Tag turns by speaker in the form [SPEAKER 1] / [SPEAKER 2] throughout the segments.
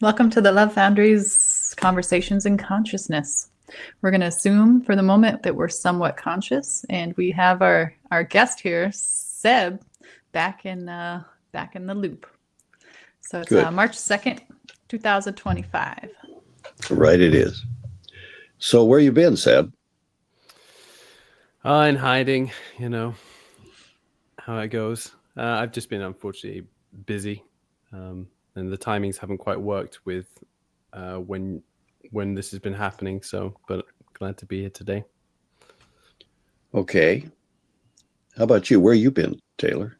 [SPEAKER 1] Welcome to the Love Foundry's Conversations in Consciousness. We're going to assume for the moment that we're somewhat conscious, and we have our guest here, Seb, back in the loop. So it's March 2nd, 2025.
[SPEAKER 2] Right, it is. So where you been, Seb?
[SPEAKER 3] In hiding, you know how it goes. I've just been unfortunately busy, and the timings haven't quite worked with when this has been happening. So, but glad to be here today.
[SPEAKER 2] Okay. How about you? Where you been, Taylor?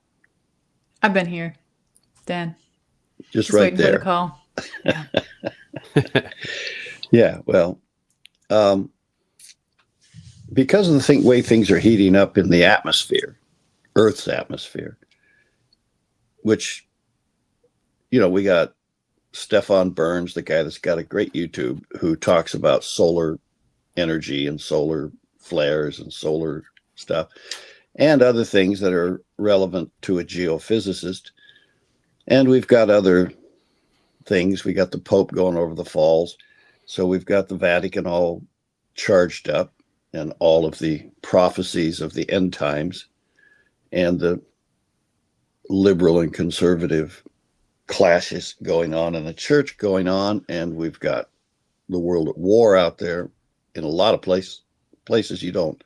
[SPEAKER 1] I've been here, Dan.
[SPEAKER 2] Just right
[SPEAKER 1] waiting
[SPEAKER 2] there.
[SPEAKER 1] For the call. Yeah.
[SPEAKER 2] Yeah. Well, because of the way things are heating up in the atmosphere, Earth's atmosphere, which, we got Stefan Burns, the guy that's got a great YouTube, who talks about solar energy and solar flares and solar stuff and other things that are relevant to a geophysicist. And we've got other things. We got the Pope going over the falls. So we've got the Vatican all charged up and all of the prophecies of the end times and the liberal and conservative clashes going on in the church going on. And we've got the world at war out there in a lot of places you don't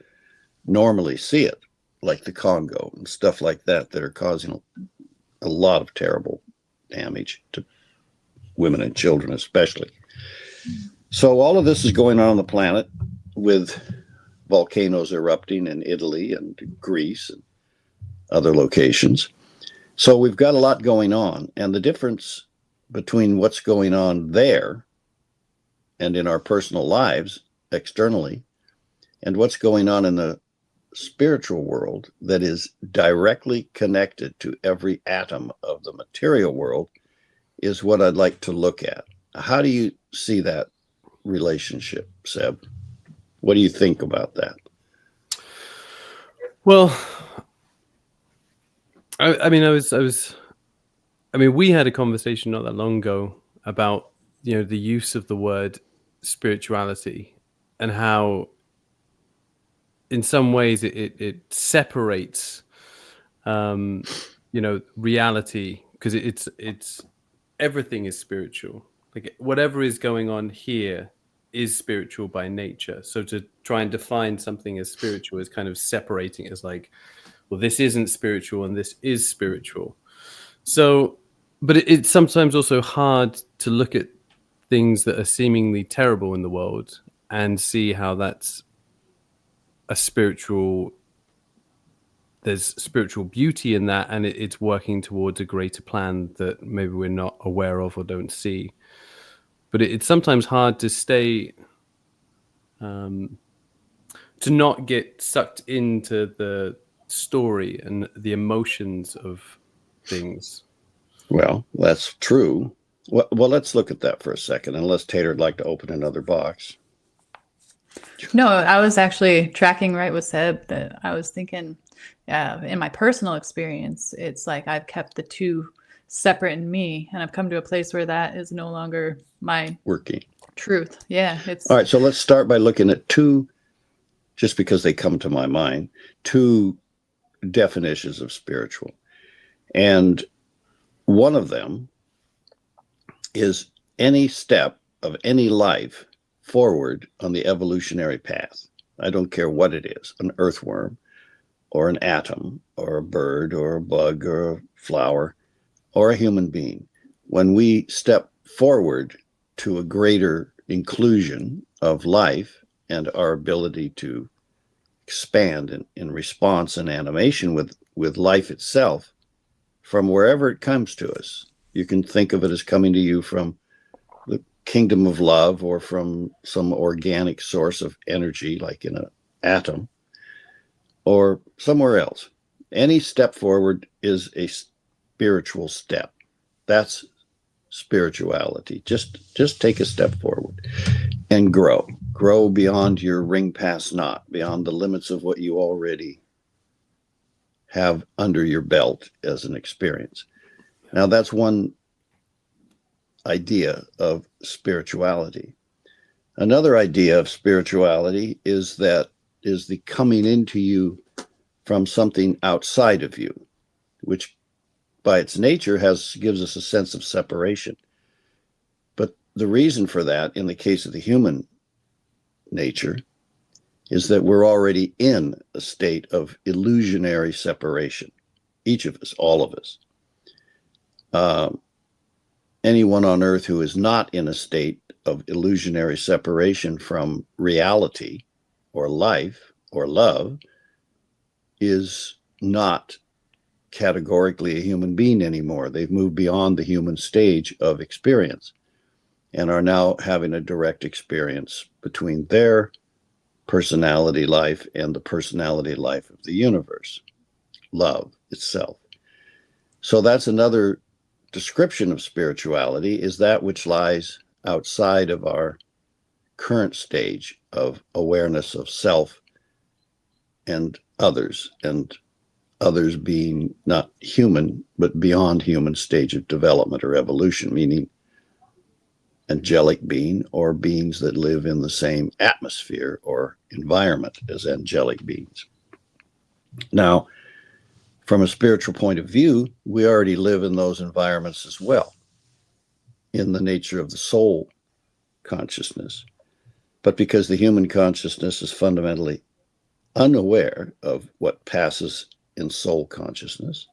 [SPEAKER 2] normally see it, like the Congo and stuff like that are causing a lot of terrible damage to women and children especially. So all of this is going on the planet with volcanoes erupting in Italy and Greece and other locations. So we've got a lot going on, and the difference between what's going on there and in our personal lives externally and what's going on in the spiritual world that is directly connected to every atom of the material world is what I'd like to look at. How do you see that relationship, Seb? What do you think about that?
[SPEAKER 3] Well, we had a conversation not that long ago about, the use of the word spirituality and how in some ways it separates, reality, because it's everything is spiritual. Like whatever is going on here is spiritual by nature. So to try and define something as spiritual is kind of separating it as like, well, this isn't spiritual and this is spiritual. So, but it's sometimes also hard to look at things that are seemingly terrible in the world and see how that's there's spiritual beauty in that, and it's working towards a greater plan that maybe we're not aware of or don't see. But it's sometimes hard to stay, to not get sucked into the story and the emotions of things.
[SPEAKER 2] Well, that's true. Well, let's look at that for a second, unless Taylor'd like to open another box.
[SPEAKER 1] No, I was actually tracking right with Seb that I was thinking, in my personal experience, it's like I've kept the two separate in me, and I've come to a place where that is no longer my
[SPEAKER 2] working
[SPEAKER 1] truth. Yeah, it's
[SPEAKER 2] all right. So let's start by looking at two, just because they come to my mind, two definitions of spiritual, and one of them is any step of any life forward on the evolutionary path. I don't care what it is, an earthworm or an atom or a bird or a bug or a flower or a human being. When we step forward to a greater inclusion of life and our ability to expand in response and animation with life itself from wherever it comes to us. You can think of it as coming to you from the kingdom of love or from some organic source of energy, like in an atom, or somewhere else. Any step forward is a spiritual step. That's spirituality. Just take a step forward and grow beyond your ring past knot, beyond the limits of what you already have under your belt as an experience. Now that's one idea of spirituality. Another idea of spirituality is the coming into you from something outside of you, which by its nature gives us a sense of separation. But the reason for that, in the case of the human nature, is that we're already in a state of illusionary separation. Each of us, all of us. Anyone on earth who is not in a state of illusionary separation from reality or life or love is not categorically a human being anymore. They've moved beyond the human stage of experience and are now having a direct experience between their personality life and the personality life of the universe, love itself. So that's another description of spirituality, is that which lies outside of our current stage of awareness of self and others being not human, but beyond human stage of development or evolution, meaning angelic being or beings that live in the same atmosphere or environment as angelic beings. Now, from a spiritual point of view, we already live in those environments as well, in the nature of the soul consciousness. But because the human consciousness is fundamentally unaware of what passes in soul consciousness,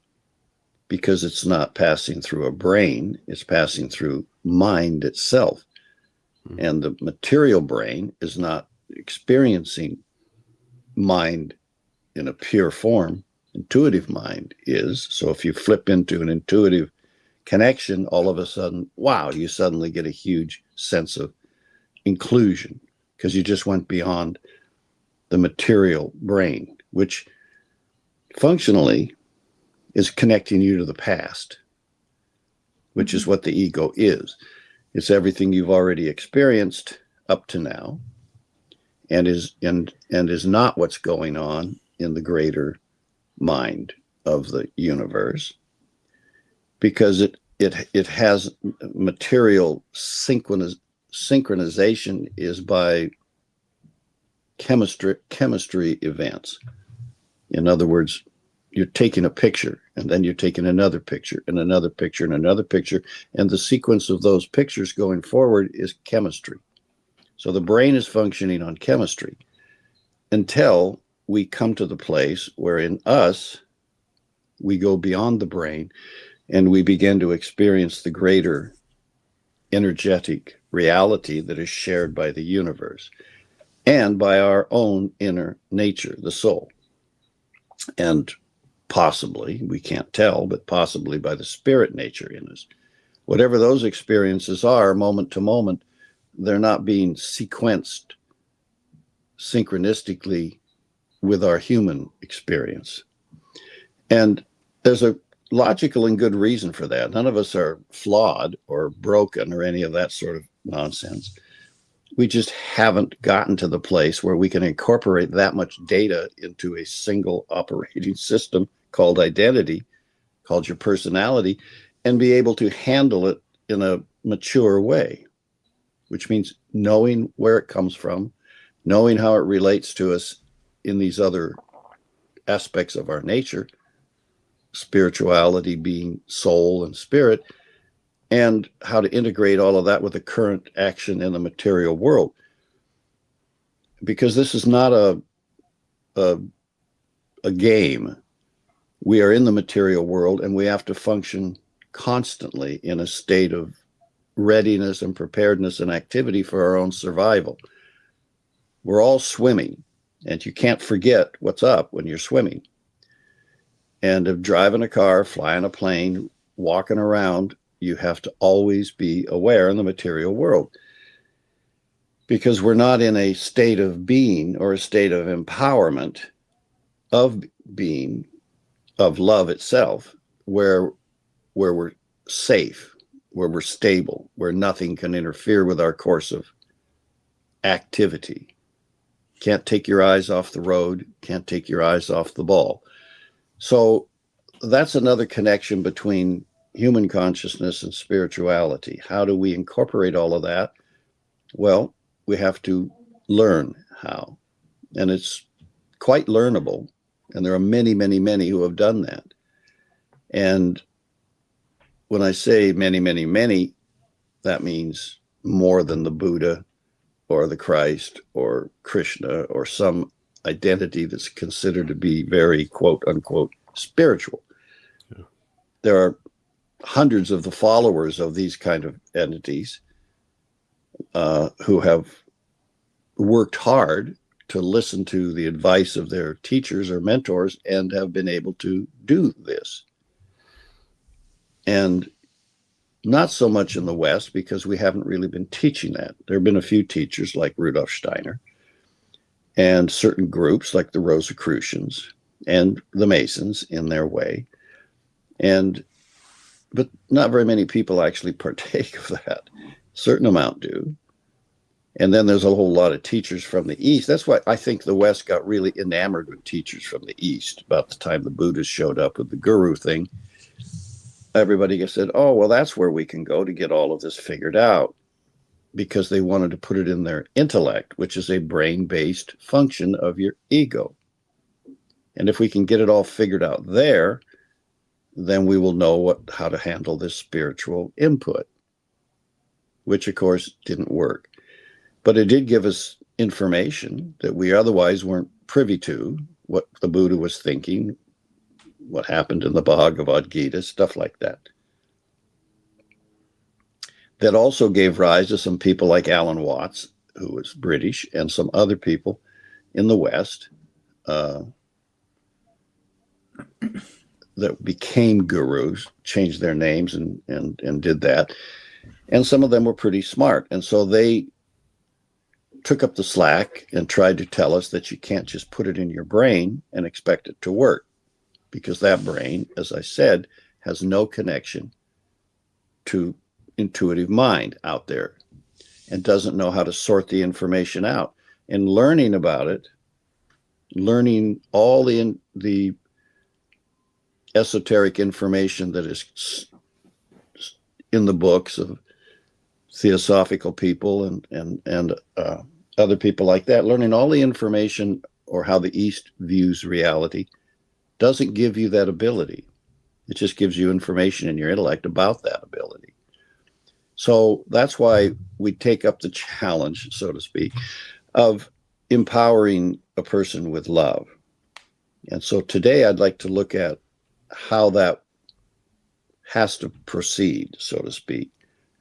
[SPEAKER 2] because it's not passing through a brain, it's passing through mind itself. And the material brain is not experiencing mind in a pure form. Intuitive mind is. So if you flip into an intuitive connection, all of a sudden, wow, you suddenly get a huge sense of inclusion because you just went beyond the material brain, which functionally is connecting you to the past, which is what the ego is. It's everything you've already experienced up to now, and is not what's going on in the greater mind of the universe, because it has material synchronization is by chemistry events. In other words, you're taking a picture, and then you're taking another picture, and another picture, and another picture, and the sequence of those pictures going forward is chemistry. So the brain is functioning on chemistry until we come to the place where in us, we go beyond the brain and we begin to experience the greater energetic reality that is shared by the universe and by our own inner nature, the soul. And possibly, we can't tell, but possibly by the spirit nature in us. Whatever those experiences are, moment to moment, they're not being sequenced synchronistically with our human experience. And there's a logical and good reason for that. None of us are flawed or broken or any of that sort of nonsense. We just haven't gotten to the place where we can incorporate that much data into a single operating system called identity, called your personality, and be able to handle it in a mature way, which means knowing where it comes from, knowing how it relates to us in these other aspects of our nature, spirituality being soul and spirit, and how to integrate all of that with the current action in the material world. Because this is not a game. We are in the material world, and we have to function constantly in a state of readiness and preparedness and activity for our own survival. We're all swimming, and you can't forget what's up when you're swimming. And if driving a car, flying a plane, walking around, you have to always be aware in the material world, because we're not in a state of being or a state of empowerment of being, of love itself, where we're safe, where we're stable, where nothing can interfere with our course of activity. Can't take your eyes off the road, can't take your eyes off the ball. So that's another connection between human consciousness and spirituality. How do we incorporate all of that? Well, we have to learn how. And it's quite learnable. And there are many, many, many who have done that. And when I say many, many, many, that means more than the Buddha or the Christ or Krishna or some identity that's considered to be very, quote unquote, spiritual. Yeah. There are hundreds of the followers of these kind of entities who have worked hard to listen to the advice of their teachers or mentors and have been able to do this. And not so much in the West, because we haven't really been teaching that. There have been a few teachers like Rudolf Steiner and certain groups like the Rosicrucians and the Masons in their way. But not very many people actually partake of that. A certain amount do. And then there's a whole lot of teachers from the East. That's why I think the West got really enamored with teachers from the East about the time the Buddhists showed up with the guru thing. Everybody said, oh, well, that's where we can go to get all of this figured out, because they wanted to put it in their intellect, which is a brain-based function of your ego. And if we can get it all figured out there, then we will know how to handle this spiritual input, which, of course, didn't work. But it did give us information that we otherwise weren't privy to, what the Buddha was thinking, what happened in the Bhagavad Gita, stuff like that. That also gave rise to some people like Alan Watts, who was British, and some other people in the West that became gurus, changed their names and did that. And some of them were pretty smart. And so they took up the slack and tried to tell us that you can't just put it in your brain and expect it to work, because that brain, as I said, has no connection to intuitive mind out there and doesn't know how to sort the information out. And learning about it, learning all the esoteric information that is in the books of theosophical people and other people like that, learning all the information or how the East views reality doesn't give you that ability. It just gives you information in your intellect about that ability. So that's why we take up the challenge, so to speak, of empowering a person with love. And so today I'd like to look at how that has to proceed, so to speak,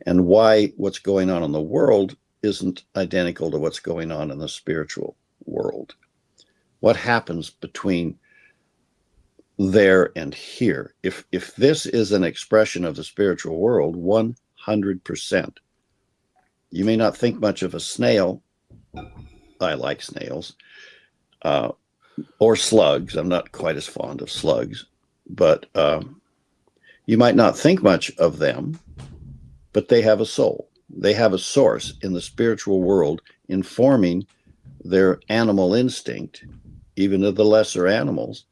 [SPEAKER 2] and why what's going on in the world isn't identical to what's going on in the spiritual world. What happens between there and here? If this is an expression of the spiritual world, 100%. You may not think much of a snail. I like snails. Or slugs. I'm not quite as fond of slugs. But you might not think much of them, but they have a soul. They have a source in the spiritual world informing their animal instinct, even of the lesser animals,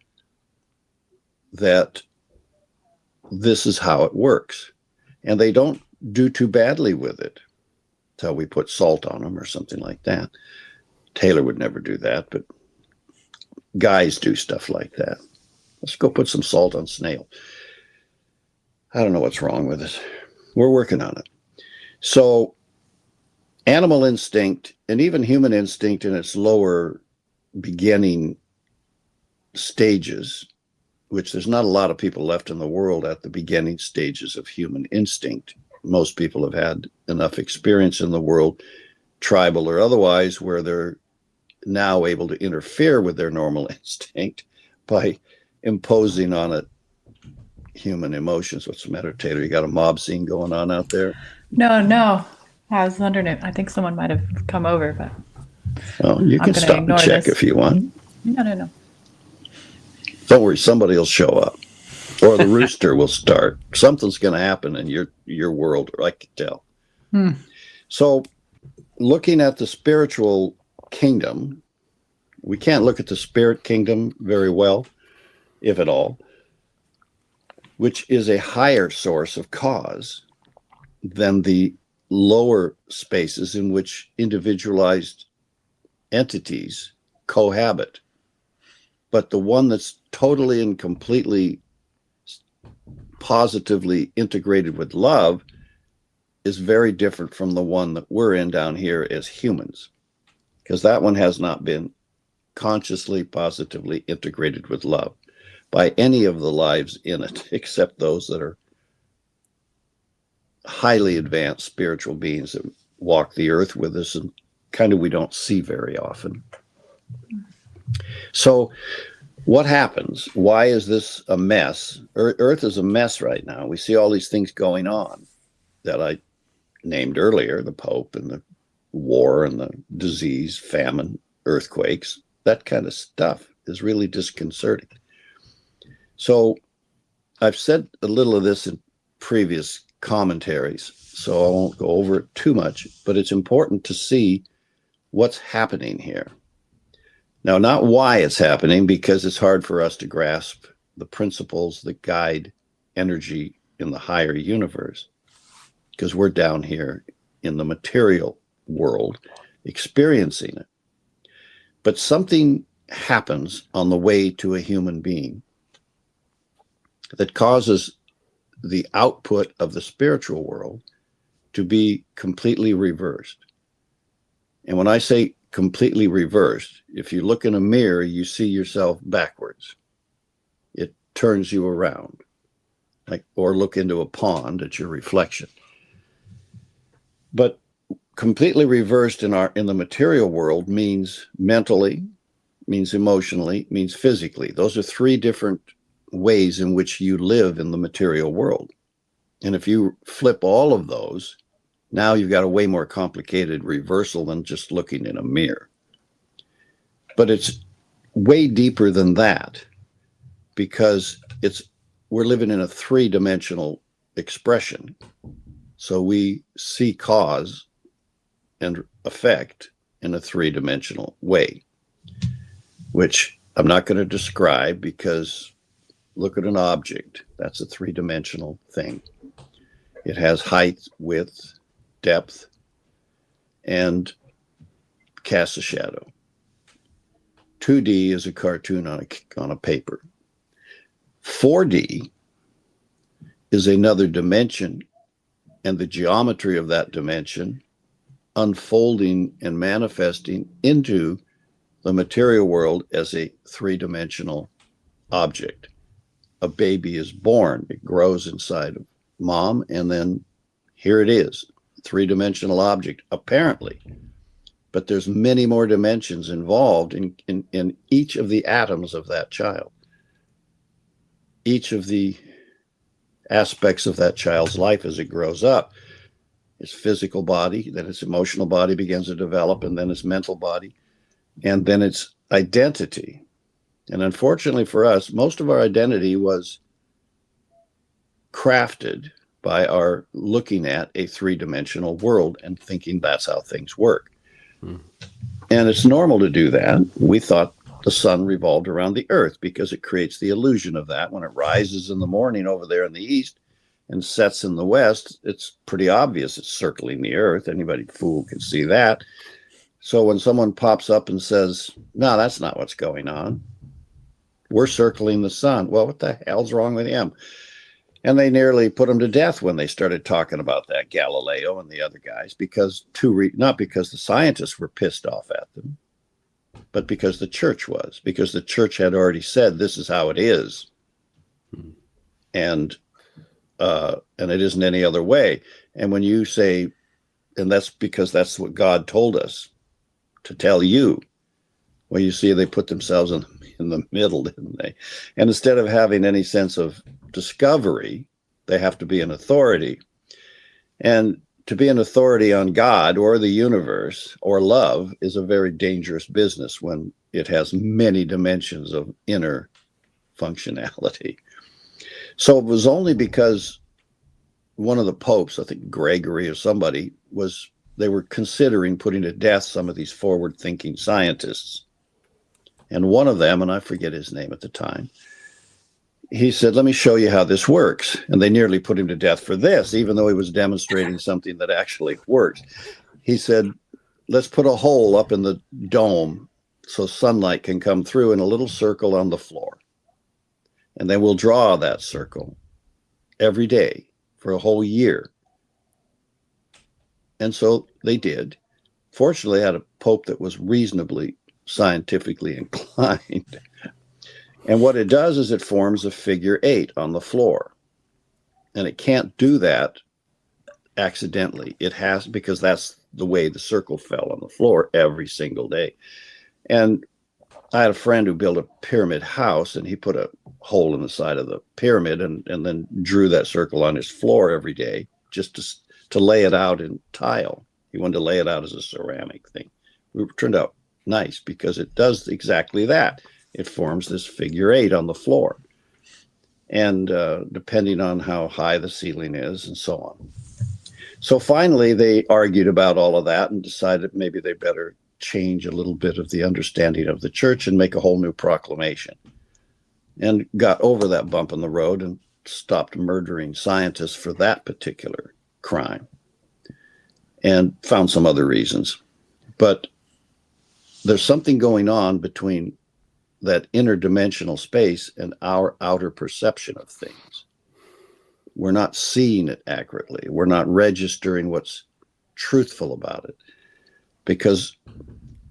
[SPEAKER 2] that this is how it works. And they don't do too badly with it until we put salt on them or something like that. Taylor would never do that, but guys do stuff like that. Let's go put some salt on snail. I don't know what's wrong with it. We're working on it. So animal instinct and even human instinct in its lower beginning stages, which there's not a lot of people left in the world at the beginning stages of human instinct. Most people have had enough experience in the world, tribal or otherwise, where they're now able to interfere with their normal instinct by imposing on it human emotions. What's the matter, Taylor? You got a mob scene going on out there?
[SPEAKER 1] No. I was wondering if I think someone might have come over, but
[SPEAKER 2] well, you can stop and check if you want.
[SPEAKER 1] No.
[SPEAKER 2] Don't worry, somebody will show up, or the rooster will start. Something's going to happen in your world, or I can tell. So, looking at the spiritual kingdom, we can't look at the spirit kingdom very well, if at all. which is a higher source of cause than the lower spaces in which individualized entities cohabit. But the one that's totally and completely positively integrated with love is very different from the one that we're in down here as humans, because that one has not been consciously, positively integrated with love by any of the lives in it, except those that are highly advanced spiritual beings that walk the earth with us and kind of we don't see very often. So what happens? Why is this a mess? Earth is a mess right now. We see all these things going on that I named earlier, the Pope and the war and the disease, famine, earthquakes. That kind of stuff is really disconcerting. So I've said a little of this in previous commentaries, so I won't go over it too much, but it's important to see what's happening here. Now, not why it's happening, because it's hard for us to grasp the principles that guide energy in the higher universe, because we're down here in the material world experiencing it. But something happens on the way to a human being that causes the output of the spiritual world to be completely reversed. And when I say completely reversed, if you look in a mirror, you see yourself backwards. It turns you around, like, or look into a pond at your reflection. But completely reversed in the material world means mentally, means emotionally, means physically. Those are three different ways in which you live in the material world. And if you flip all of those, now you've got a way more complicated reversal than just looking in a mirror. But it's way deeper than that, because we're living in a three-dimensional expression. So we see cause and effect in a three-dimensional way, which I'm not going to describe, because look at an object. That's a three-dimensional thing. It has height, width, depth, and casts a shadow. 2D is a cartoon on a paper. 4D is another dimension, and the geometry of that dimension unfolding and manifesting into the material world as a three-dimensional object. A baby is born, it grows inside of mom, and then here it is, three-dimensional object, apparently. But there's many more dimensions involved in each of the atoms of that child. Each of the aspects of that child's life as it grows up. Its physical body, then its emotional body begins to develop, and then its mental body, and then its identity. And unfortunately for us, most of our identity was crafted by our looking at a three-dimensional world and thinking that's how things work. And it's normal to do that. We thought the sun revolved around the earth because it creates the illusion of that. When it rises in the morning over there in the east and sets in the west, it's pretty obvious it's circling the earth. Anybody fool can see that. So when someone pops up and says, no, that's not what's going on, we're circling the sun. Well, what the hell's wrong with him? And they nearly put him to death when they started talking about that, Galileo and the other guys, because not because the scientists were pissed off at them, but because the church was, because the church had already said this is how it is, and it isn't any other way. And when you say, and that's because that's what God told us to tell you, well, you see, they put themselves in the middle, didn't they? And instead of having any sense of discovery, they have to be an authority. And to be an authority on God or the universe or love is a very dangerous business when it has many dimensions of inner functionality. So it was only because one of the popes, I think Gregory or somebody, they were considering putting to death some of these forward-thinking scientists. And one of them, and I forget his name at the time, he said, let me show you how this works. And they nearly put him to death for this, even though he was demonstrating something that actually works. He said, let's put a hole up in the dome so sunlight can come through in a little circle on the floor. And then we'll draw that circle every day for a whole year. And so they did. Fortunately, I had a pope that was reasonably scientifically inclined. And what it does is it forms a figure 8 on the floor. And it can't do that accidentally. It has, because that's the way the circle fell on the floor every single day. And I had a friend who built a pyramid house, and he put a hole in the side of the pyramid and then drew that circle on his floor every day just to lay it out in tile. He wanted to lay it out as a ceramic thing. It turned out nice because it does exactly that. It forms this figure 8 on the floor. And depending on how high the ceiling is and so on. So finally, they argued about all of that and decided maybe they better change a little bit of the understanding of the church and make a whole new proclamation. And got over that bump in the road and stopped murdering scientists for that particular crime. And found some other reasons. But there's something going on between that interdimensional space and our outer perception of things. We're not seeing it accurately. We're not registering what's truthful about it. Because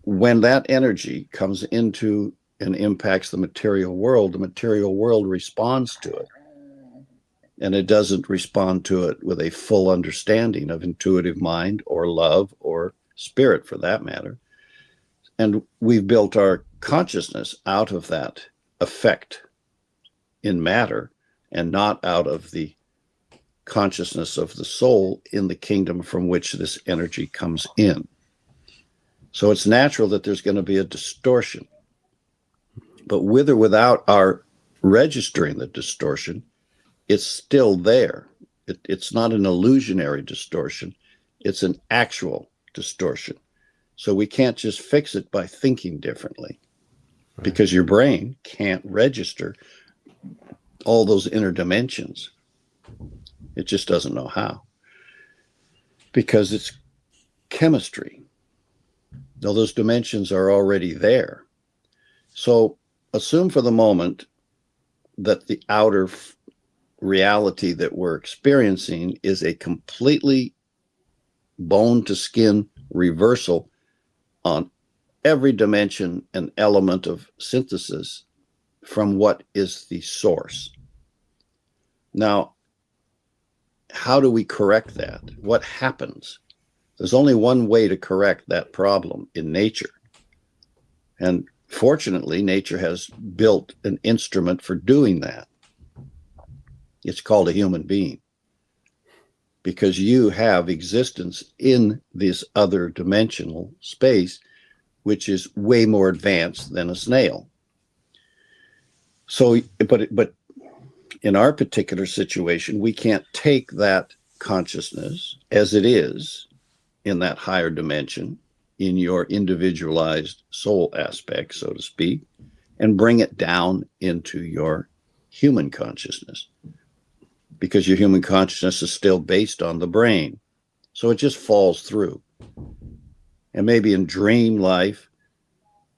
[SPEAKER 2] when that energy comes into and impacts the material world responds to it. And it doesn't respond to it with a full understanding of intuitive mind or love or spirit, for that matter. And we've built our consciousness out of that effect in matter and not out of the consciousness of the soul in the kingdom from which this energy comes in. So it's natural that there's going to be a distortion. But with or without our registering the distortion, it's still there. It's not an illusionary distortion. It's an actual distortion. So we can't just fix it by thinking differently, right? Because your brain can't register all those inner dimensions. It just doesn't know how. Because it's chemistry. Though those dimensions are already there. So assume for the moment that the outer reality that we're experiencing is a completely bone to skin reversal on every dimension and element of synthesis from what is the source. Now, how do we correct that? What happens? There's only one way to correct that problem in nature. And fortunately, nature has built an instrument for doing that. It's called a human being. Because you have existence in this other dimensional space, which is way more advanced than a snail. So, but in our particular situation, we can't take that consciousness as it is in that higher dimension, in your individualized soul aspect, so to speak, and bring it down into your human consciousness. Because your human consciousness is still based on the brain. So it just falls through. And maybe in dream life,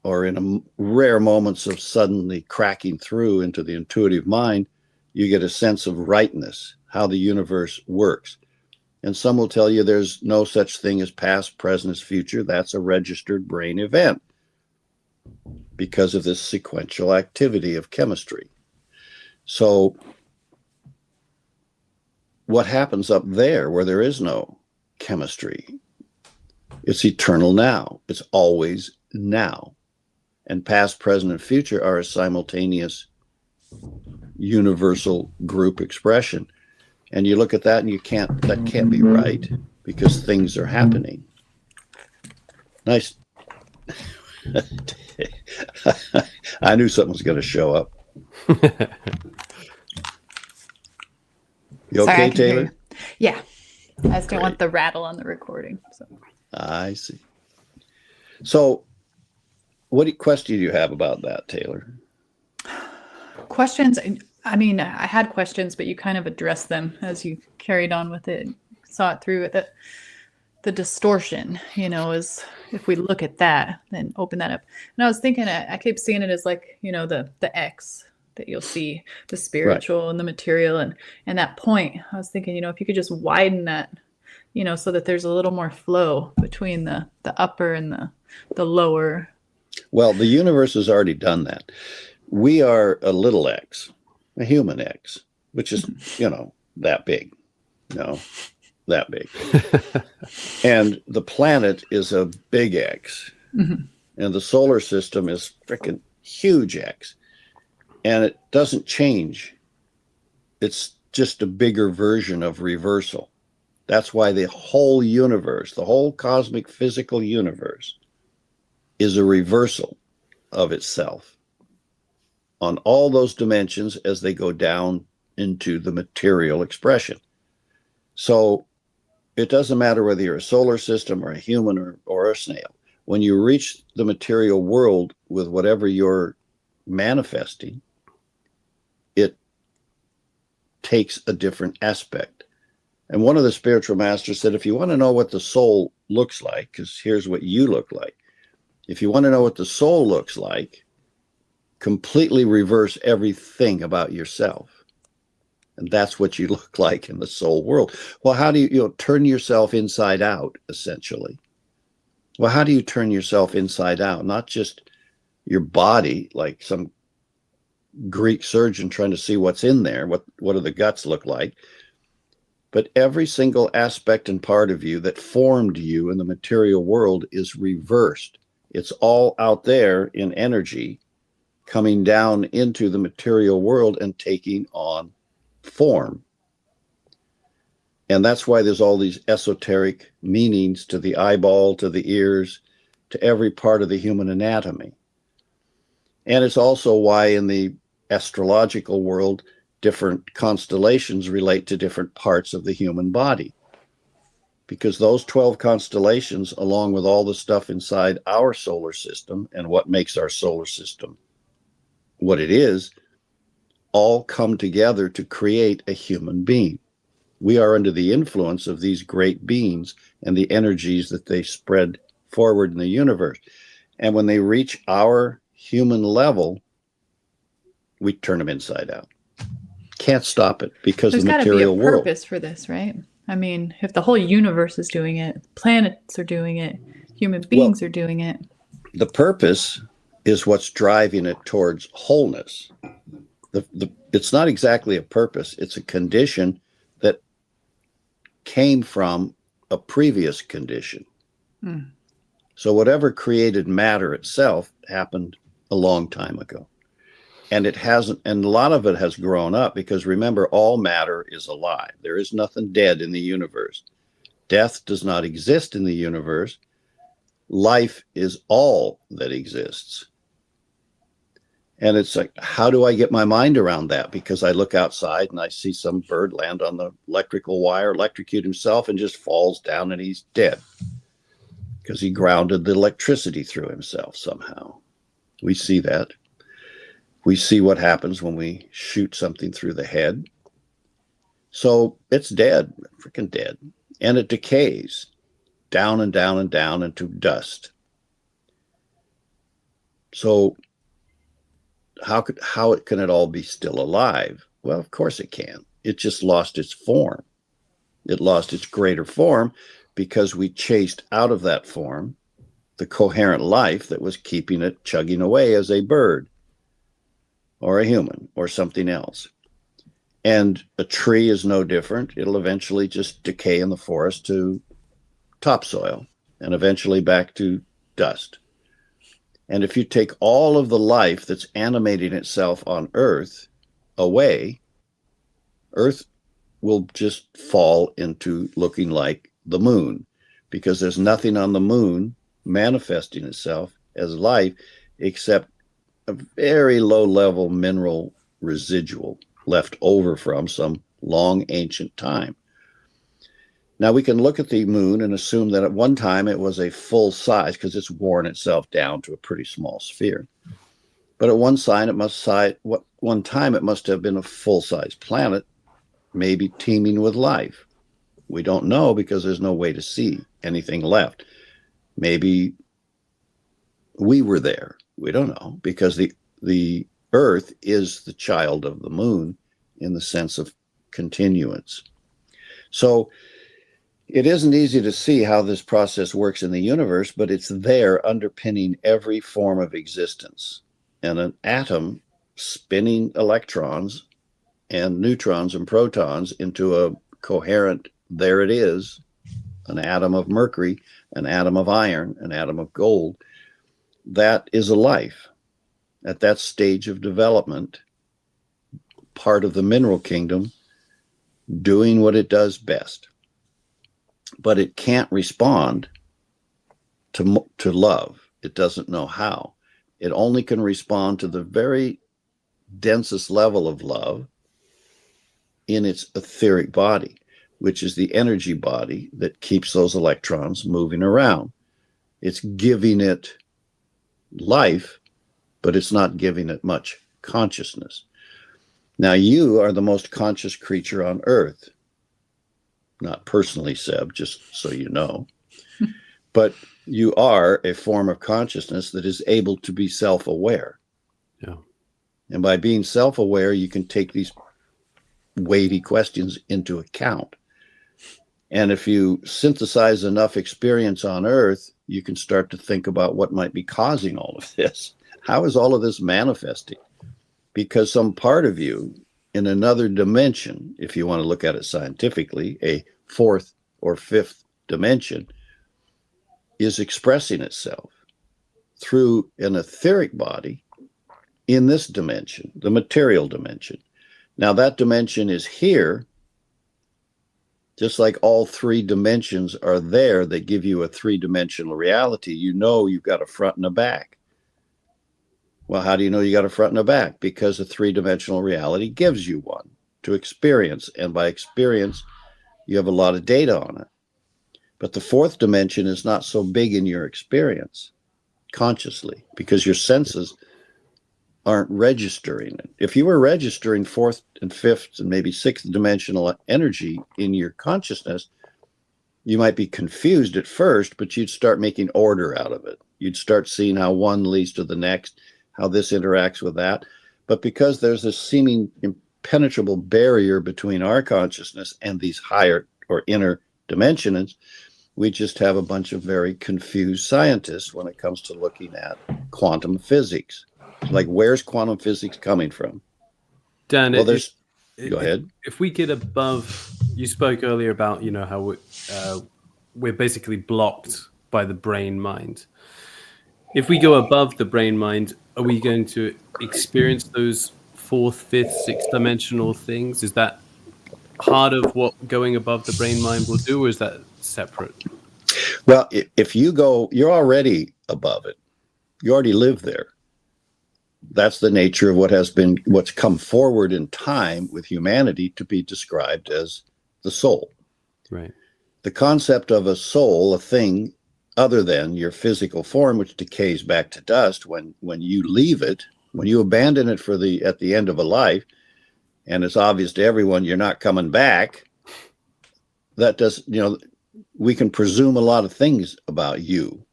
[SPEAKER 2] or in rare moments of suddenly cracking through into the intuitive mind, you get a sense of rightness, how the universe works. And some will tell you there's no such thing as past, present, as future. That's a registered brain event because of this sequential activity of chemistry. So what happens up there where there is no chemistry? It's eternal now. It's always now. And past, present, and future are a simultaneous universal group expression. And you look at that and that can't be right because things are happening. Nice. I knew something was going to show up. You okay, Taylor?
[SPEAKER 1] You. Yeah. I just don't want the rattle on the recording. So.
[SPEAKER 2] I see. So what question do you have about that, Taylor?
[SPEAKER 1] Questions. I mean, I had questions, but you kind of addressed them as you carried on with it, saw it through it. The distortion, is if we look at that, then open that up. And I was thinking, I keep seeing it as like, the X that you'll see, the spiritual and the material, and that point. I was thinking, if you could just widen that, so that there's a little more flow between the upper and the lower.
[SPEAKER 2] Well, the universe has already done that. We are a little X, a human X, which is, that big, that big. And the planet is a big X. Mm-hmm. And the solar system is freaking huge X. And it doesn't change. It's just a bigger version of reversal. That's why the whole universe, the whole cosmic physical universe, is a reversal of itself on all those dimensions as they go down into the material expression. So it doesn't matter whether you're a solar system or a human or a snail. When you reach the material world with whatever you're manifesting, it takes a different aspect. And one of the spiritual masters said, if you want to know what the soul looks like, because here's what you look like. If you want to know what the soul looks like, completely reverse everything about yourself. And that's what you look like in the soul world. Well, how do you turn yourself inside out, essentially? Well, how do you turn yourself inside out? Not just your body, like some Greek surgeon trying to see what's in there, what do the guts look like, but every single aspect and part of you that formed you in the material world is reversed. It's all out there in energy coming down into the material world and taking on form. And that's why there's all these esoteric meanings to the eyeball, to the ears, to every part of the human anatomy. And it's also why in the astrological world, different constellations relate to different parts of the human body. Because those 12 constellations, along with all the stuff inside our solar system and what makes our solar system what it is, all come together to create a human being. We are under the influence of these great beings and the energies that they spread forward in the universe. And when they reach our human level, we turn them inside out. Can't stop it because
[SPEAKER 1] there's
[SPEAKER 2] the material world.
[SPEAKER 1] There's got to be a purpose for this, right? I mean, if the whole universe is doing it, planets are doing it, human beings are doing it.
[SPEAKER 2] The purpose is what's driving it towards wholeness. It's not exactly a purpose. It's a condition that came from a previous condition. Mm. So whatever created matter itself happened a long time ago. And it hasn't, and a lot of it has grown up because remember, all matter is alive. There is nothing dead in the universe. Death does not exist in the universe. Life is all that exists. And it's like, how do I get my mind around that? Because I look outside and I see some bird land on the electrical wire, electrocute himself, and just falls down and he's dead because he grounded the electricity through himself somehow. We see that. We see what happens when we shoot something through the head. So it's dead, freaking dead. And it decays down and down and down into dust. So how can it all be still alive? Well, of course it can. It just lost its form. It lost its greater form because we chased out of that form the coherent life that was keeping it chugging away as a bird or a human or something else. And a tree is no different. It'll eventually just decay in the forest to topsoil and eventually back to dust. And if you take all of the life that's animating itself on Earth away, Earth will just fall into looking like the moon because there's nothing on the moon manifesting itself as life except a very low level mineral residual left over from some long ancient time. Now we can look at the moon and assume that at one time it was a full size because it's worn itself down to a pretty small sphere. But at one side it must one time it must have been a full-size planet, maybe teeming with life. We don't know because there's no way to see anything left. Maybe we were there. We don't know, because the Earth is the child of the moon in the sense of continuance. So it isn't easy to see how this process works in the universe, but it's there underpinning every form of existence. And an atom spinning electrons and neutrons and protons into a coherent, there it is, an atom of mercury, an atom of iron, an atom of gold. That is a life at that stage of development, part of the mineral kingdom, doing what it does best. But it can't respond to love. It doesn't know how. It only can respond to the very densest level of love in its etheric body, which is the energy body that keeps those electrons moving around. It's giving it life, but it's not giving it much consciousness. Now, you are the most conscious creature on Earth. Not personally, Seb, just so you know. But you are a form of consciousness that is able to be self-aware.
[SPEAKER 3] Yeah.
[SPEAKER 2] And by being self-aware, you can take these weighty questions into account. And if you synthesize enough experience on Earth, you can start to think about what might be causing all of this. How is all of this manifesting? Because some part of you in another dimension, if you want to look at it scientifically, a fourth or fifth dimension, is expressing itself through an etheric body in this dimension, the material dimension. Now, that dimension is here, just like all three dimensions are there that give you a three-dimensional reality. You know you've got a front and a back. Well, how do you know you got a front and a back? Because a three-dimensional reality gives you one to experience. And by experience, you have a lot of data on it. But the fourth dimension is not so big in your experience consciously, because your senses aren't registering it. If you were registering fourth and fifth and maybe sixth dimensional energy in your consciousness, you might be confused at first, but you'd start making order out of it. You'd start seeing how one leads to the next, how this interacts with that. But because there's this seeming impenetrable barrier between our consciousness and these higher or inner dimensions, we just have a bunch of very confused scientists when it comes to looking at quantum physics. Like, where's quantum physics coming from?
[SPEAKER 3] Dan,
[SPEAKER 2] well, go ahead.
[SPEAKER 3] If we get above, you spoke earlier about, you know, how we're basically blocked by the brain mind. If we go above the brain mind, are we going to experience those fourth, fifth, sixth dimensional things? Is that part of what going above the brain mind will do, or is that separate?
[SPEAKER 2] Well, if you go, you're already above it. You already live there. That's the nature of what's come forward in time with humanity to be described as the soul.
[SPEAKER 3] Right. The
[SPEAKER 2] concept of a soul, a thing other than your physical form, which decays back to dust when you leave it, when you abandon it at the end of a life, and it's obvious to everyone you're not coming back. That does, we can presume a lot of things about you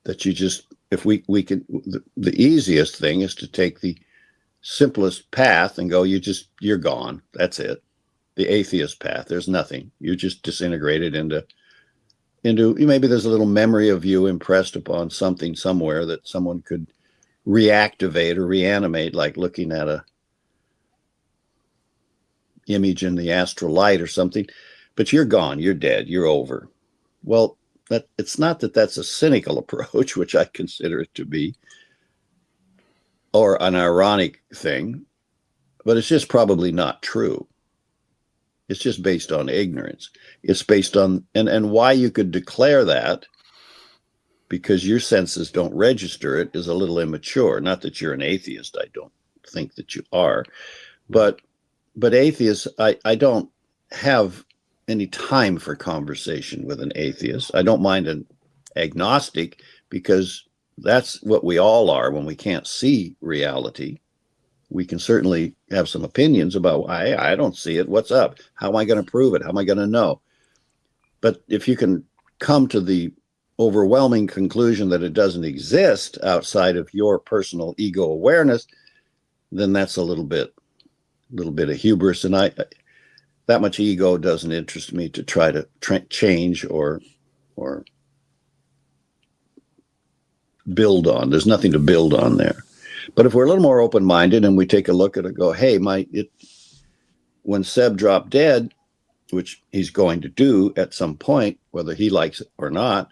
[SPEAKER 2] that you just, if we can, the easiest thing is to take the simplest path and go, you're gone. That's it. The atheist path. There's nothing. You just disintegrated into maybe there's a little memory of you impressed upon something somewhere that someone could reactivate or reanimate, like looking at a image in the astral light or something, but you're gone. You're dead. You're over. Well, it's not that that's a cynical approach, which I consider it to be, or an ironic thing, but it's just probably not true. It's just based on ignorance. It's based on, and why you could declare that, because your senses don't register it, is a little immature. Not that you're an atheist. I don't think that you are, but atheists, I don't have any time for conversation with an atheist. I don't mind an agnostic, because that's what we all are when we can't see reality. We can certainly have some opinions about why I don't see it. What's up? How am I going to prove it? How am I going to know? But if you can come to the overwhelming conclusion that it doesn't exist outside of your personal ego awareness, then that's a little bit of hubris. And that much ego doesn't interest me to try to change or build on. There's nothing to build on there. But if we're a little more open-minded and we take a look at it and go, hey, when Seb dropped dead, which he's going to do at some point, whether he likes it or not,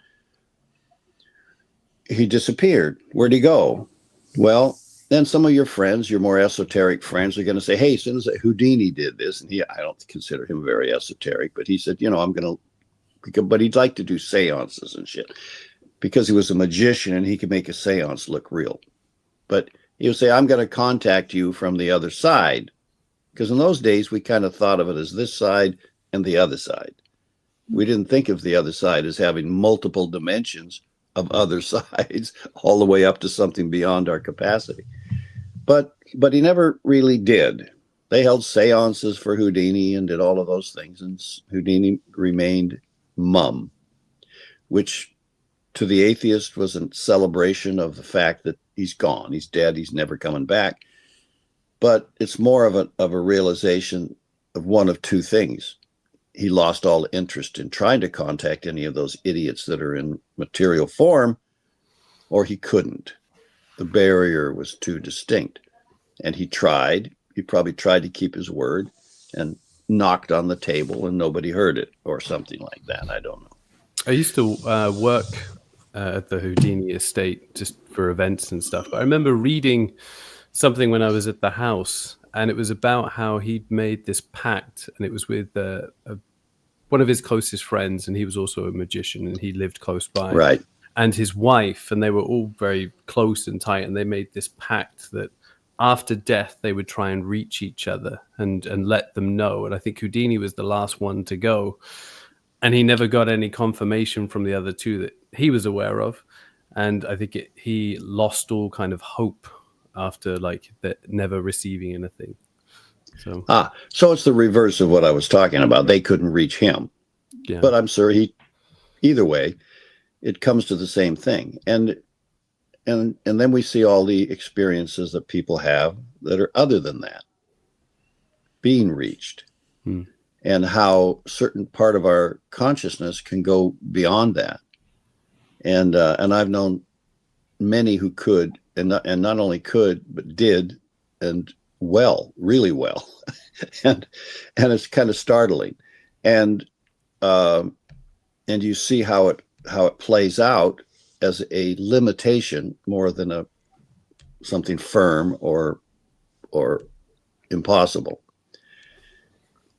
[SPEAKER 2] he disappeared. Where'd he go? Well, then some of your friends, your more esoteric friends, are going to say, hey, as soon as Houdini did this, and I don't consider him very esoteric, but he said, but he'd like to do seances and shit because he was a magician and he could make a seance look real. But he'll say, I'm going to contact you from the other side. Because in those days, we kind of thought of it as this side and the other side. We didn't think of the other side as having multiple dimensions of other sides all the way up to something beyond our capacity. But he never really did. They held seances for Houdini and did all of those things. And Houdini remained mum, which to the atheist was a celebration of the fact that he's gone. He's dead. He's never coming back. But it's more of a realization of one of two things. He lost all interest in trying to contact any of those idiots that are in material form, or he couldn't. The barrier was too distinct. And he tried. He probably tried to keep his word and knocked on the table and nobody heard it or something like that. I don't know.
[SPEAKER 3] I used to work at the Houdini estate just for events and stuff. But I remember reading something when I was at the house, and it was about how he'd made this pact, and it was with one of his closest friends, and he was also a magician, and he lived close by.
[SPEAKER 2] Right.
[SPEAKER 3] And his wife, and they were all very close and tight, and they made this pact that after death, they would try and reach each other and let them know. And I think Houdini was the last one to go. And he never got any confirmation from the other two that he was aware of. And I think he lost all kind of hope after never receiving anything.
[SPEAKER 2] So it's the reverse of what I was talking about. They couldn't reach him. Yeah. But I'm sure either way, it comes to the same thing. And then we see all the experiences that people have that are other than that, being reached. And how certain part of our consciousness can go beyond that. And I've known many who could, and not only could, but did, and really well. and it's kind of startling. And you see how it plays out as a limitation more than something firm or impossible.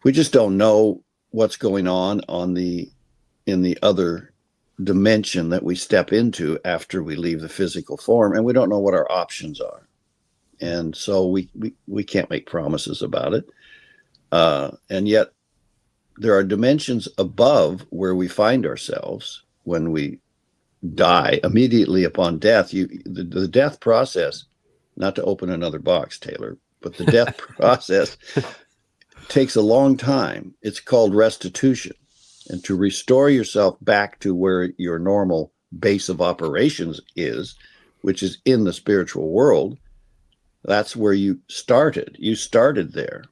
[SPEAKER 2] We just don't know what's going on in the other dimension that we step into after we leave the physical form, and we don't know what our options are. And so we can't make promises about it. And yet there are dimensions above where we find ourselves when we die. Immediately upon death, the death process, not to open another box, Taylor, but the death process takes a long time. It's called restitution. And to restore yourself back to where your normal base of operations is, which is in the spiritual world, that's where you started. You started there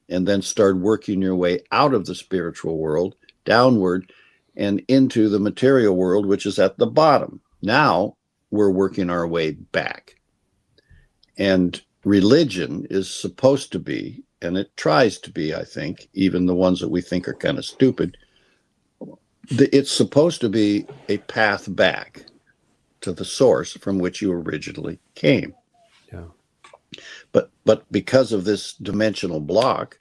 [SPEAKER 2] and then started working your way out of the spiritual world, downward, and into the material world, which is at the bottom. Now we're working our way back. And religion is supposed to be, and it tries to be, I think, even the ones that we think are kind of stupid, it's supposed to be a path back to the source from which you originally came.
[SPEAKER 3] Yeah.
[SPEAKER 2] But because of this dimensional block,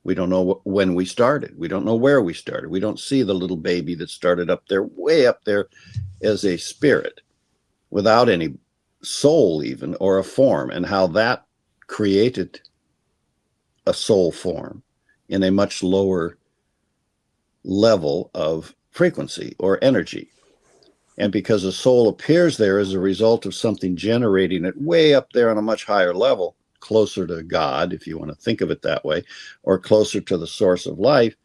[SPEAKER 2] we don't know when we started. We don't know where we started. We don't see the little baby that started up there, way up there as a spirit without any soul even, or a form, and how that created a soul form in a much lower level of frequency or energy. And because a soul appears there as a result of something generating it way up there on a much higher level, closer to God, if you want to think of it that way, or closer to the source of life,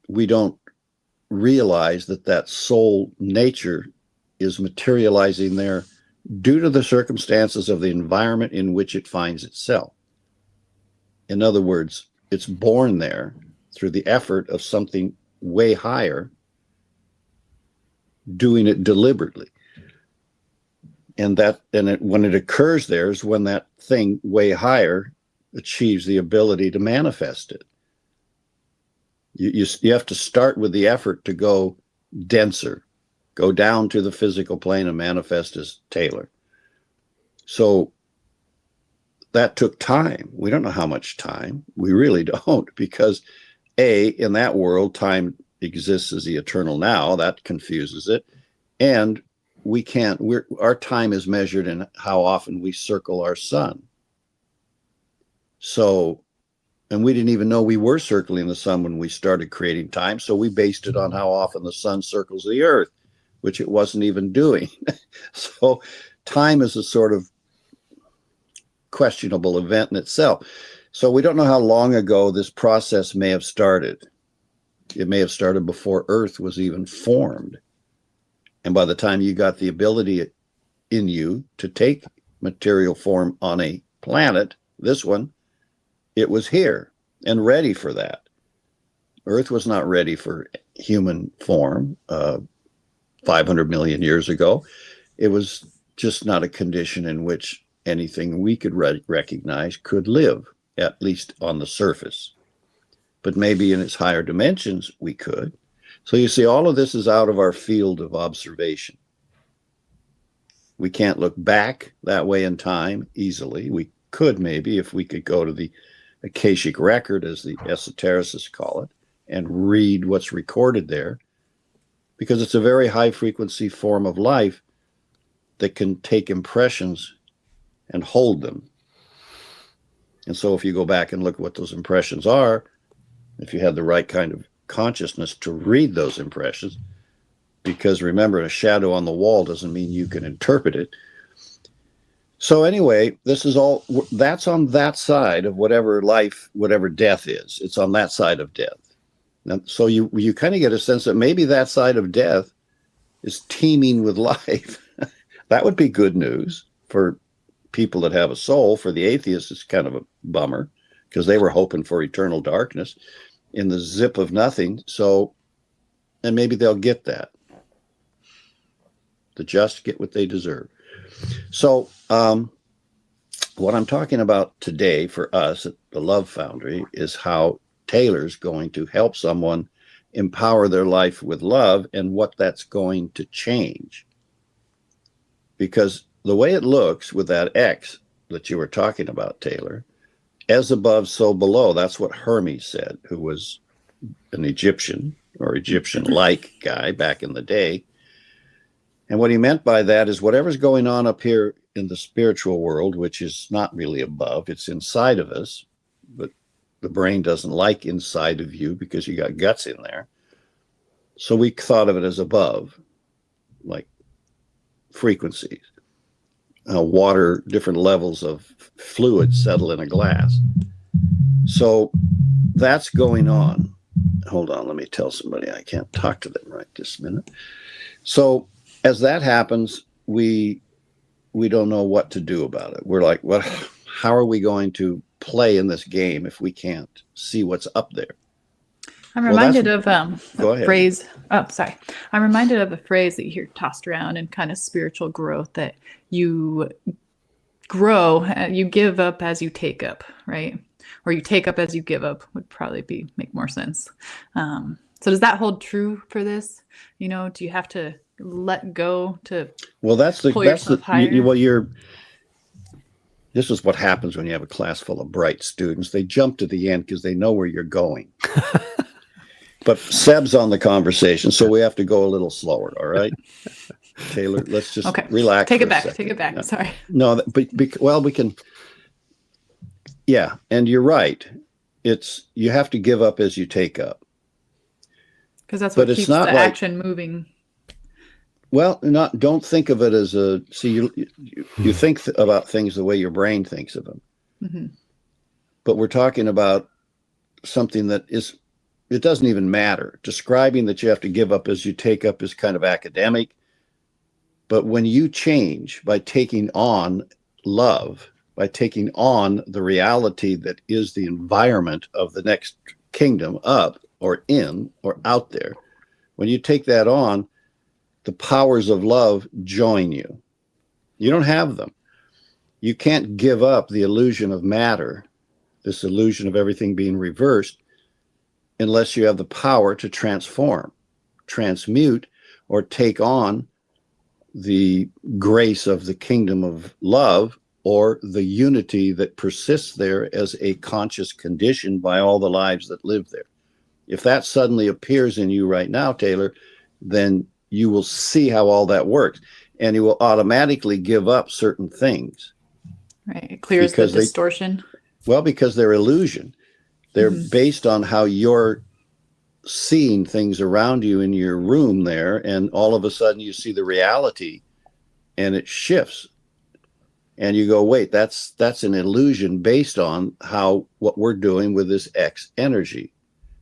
[SPEAKER 2] we don't realize that that soul nature is materializing there due to the circumstances of the environment in which it finds itself. In other words, it's born there through the effort of something way higher doing it deliberately. And when it occurs there is when that thing way higher achieves the ability to manifest it. You have to start with the effort to go denser, go down to the physical plane and manifest as Taylor. So that took time. We don't know how much time. We really don't, because in that world, time exists as the eternal now. That confuses it. And our time is measured in how often we circle our sun. So, and we didn't even know we were circling the sun when we started creating time. So we based it on how often the sun circles the earth, which it wasn't even doing. So time is a sort of questionable event in itself. So we don't know how long ago this process may have started. It may have started before Earth was even formed. And by the time you got the ability in you to take material form on a planet, this one, it was here and ready for that. Earth was not ready for human form 500 million years ago. It was just not a condition in which anything we could recognize could live, at least on the surface. But maybe in its higher dimensions, we could. So you see, all of this is out of our field of observation. We can't look back that way in time easily. We could maybe if we could go to the Akashic record, as the esotericists call it, and read what's recorded there, because it's a very high frequency form of life that can take impressions and hold them. And so if you go back and look at what those impressions are, if you have the right kind of consciousness to read those impressions, because remember, a shadow on the wall doesn't mean you can interpret it. So anyway, that's on that side of whatever life, whatever death is. It's on that side of death. And so you kind of get a sense that maybe that side of death is teeming with life. That would be good news for people that have a soul. For the atheists, it's kind of a bummer because they were hoping for eternal darkness in the zip of nothing. So, and maybe they'll get that. The just get what they deserve. So, what I'm talking about today for us at the Love Foundry is how Taylor's going to help someone empower their life with love and what that's going to change. Because the way it looks with that X that you were talking about, Taylor, as above, so below, that's what Hermes said, who was an Egyptian or Egyptian-like guy back in the day. And what he meant by that is whatever's going on up here in the spiritual world, which is not really above, it's inside of us, but the brain doesn't like inside of you because you got guts in there. So we thought of it as above, like frequencies, water, different levels of fluid settle in a glass. So that's going on. Hold on, let me tell somebody. I can't talk to them right this minute. So as that happens, we don't know what to do about it. We're like, well, how are we going to play in this game if we can't see what's up there?
[SPEAKER 1] I'm reminded of
[SPEAKER 2] Go
[SPEAKER 1] a
[SPEAKER 2] ahead.
[SPEAKER 1] phrase. Oh, sorry. I'm reminded of a phrase that you hear tossed around in kind of spiritual growth, that you grow, you give up as you take up, right? Or you take up as you give up would probably make more sense. So does that hold true for this? You know, do you have to let go to pull yourself higher?
[SPEAKER 2] This is what happens when you have a class full of bright students. They jump to the end because they know where you're going. But Seb's on the conversation, so we have to go a little slower. All right, Taylor, let's just relax.
[SPEAKER 1] Take it back. Take it back.
[SPEAKER 2] No.
[SPEAKER 1] Sorry.
[SPEAKER 2] No, but well, we can. Yeah, and you're right. You have to give up as you take up.
[SPEAKER 1] Because that's what keeps the action moving.
[SPEAKER 2] Well, don't think of it as you think about things the way your brain thinks of them.
[SPEAKER 1] Mm-hmm.
[SPEAKER 2] But we're talking about something that it doesn't even matter. Describing that you have to give up as you take up is kind of academic. But when you change by taking on love, by taking on the reality that is the environment of the next kingdom up or in or out there, when you take that on, the powers of love join you. You don't have them. You can't give up the illusion of matter, this illusion of everything being reversed, unless you have the power to transform, transmute, or take on the grace of the kingdom of love, or the unity that persists there as a conscious condition by all the lives that live there. If that suddenly appears in you right now, Taylor, then you will see how all that works, and you will automatically give up certain things.
[SPEAKER 1] Right. It clears the distortion.
[SPEAKER 2] Because they're illusion. They're based on how you're seeing things around you in your room there, and all of a sudden you see the reality and it shifts. And you go, wait, that's an illusion based on what we're doing with this X energy.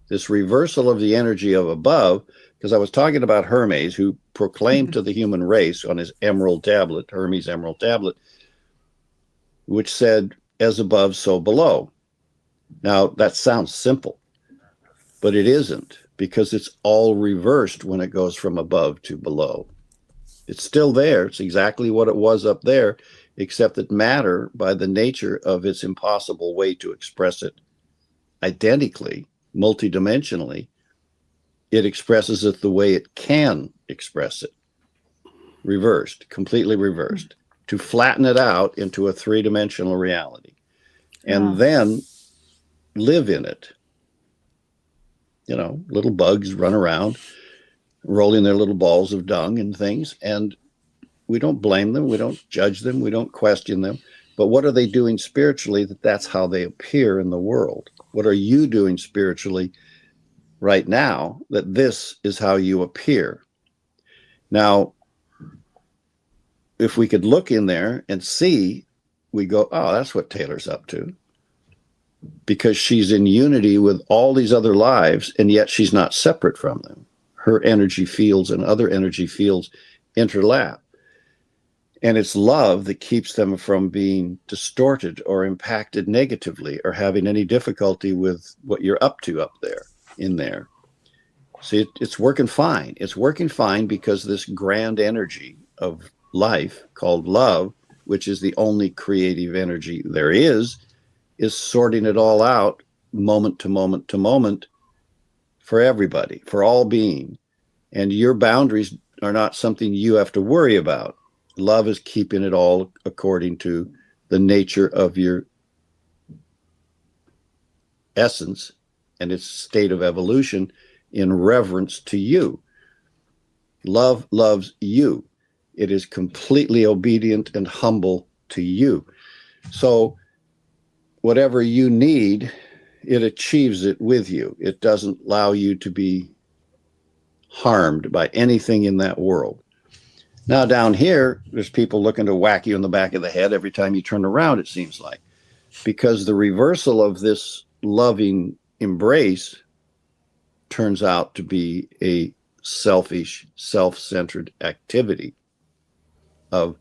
[SPEAKER 2] This reversal of the energy of above, because I was talking about Hermes, who proclaimed to the human race on his emerald tablet, Hermes emerald tablet, which said, as above, so below. Now, that sounds simple, but it isn't, because it's all reversed when it goes from above to below. It's still there. It's exactly what it was up there, except that matter, by the nature of its impossible way to express it identically, multidimensionally, it expresses it the way it can express it. Reversed, completely reversed, to flatten it out into a three-dimensional reality. And then live in it. You know, little bugs run around, rolling their little balls of dung and things, and we don't blame them, we don't judge them, we don't question them. But what are they doing spiritually that's how they appear in the world? What are you doing spiritually right now that this is how you appear? Now, if we could look in there and see, we go, oh, that's what Taylor's up to. Because she's in unity with all these other lives, and yet she's not separate from them. Her energy fields and other energy fields interlap. And it's love that keeps them from being distorted or impacted negatively or having any difficulty with what you're up to up there, in there. See, it's working fine. It's working fine because this grand energy of life called love, which is the only creative energy there is sorting it all out moment to moment to moment for everybody, for all being. And your boundaries are not something you have to worry about. Love is keeping it all according to the nature of your essence and its state of evolution in reverence to you. Love loves you. It is completely obedient and humble to you. So whatever you need, it achieves it with you. It doesn't allow you to be harmed by anything in that world. Now down here, there's people looking to whack you in the back of the head every time you turn around, it seems like. Because the reversal of this loving embrace turns out to be a selfish, self-centered activity of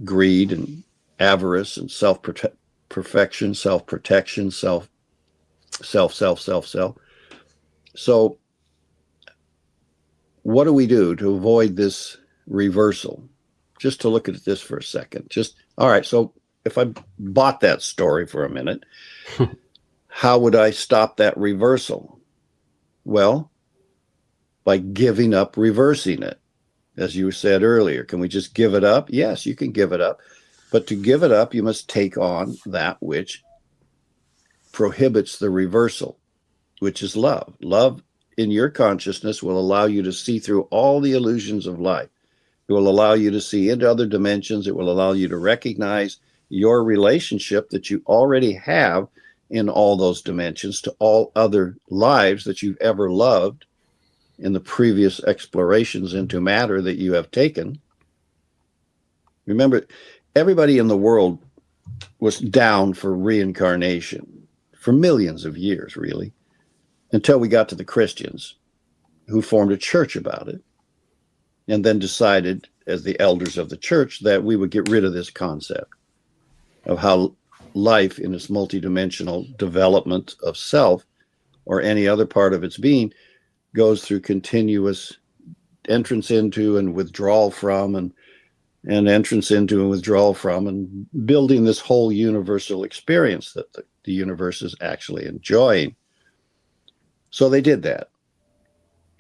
[SPEAKER 2] greed and avarice and self-perfection, self-protection, self. So what do we do to avoid this reversal? Just to look at this for a second. All right, so if I bought that story for a minute, how would I stop that reversal? Well, by giving up reversing it. As you said earlier, can we just give it up? Yes, you can give it up. But to give it up, you must take on that which prohibits the reversal, which is love. Love in your consciousness will allow you to see through all the illusions of life. It will allow you to see into other dimensions. It will allow you to recognize your relationship that you already have in all those dimensions to all other lives that you've ever loved in the previous explorations into matter that you have taken. Remember, everybody in the world was down for reincarnation for millions of years, really, until we got to the Christians, who formed a church about it, and then decided, as the elders of the church, that we would get rid of this concept of how life in its multidimensional development of self or any other part of its being goes through continuous entrance into and withdrawal from, and entrance into and withdrawal from, and building this whole universal experience that the universe is actually enjoying. So they did that.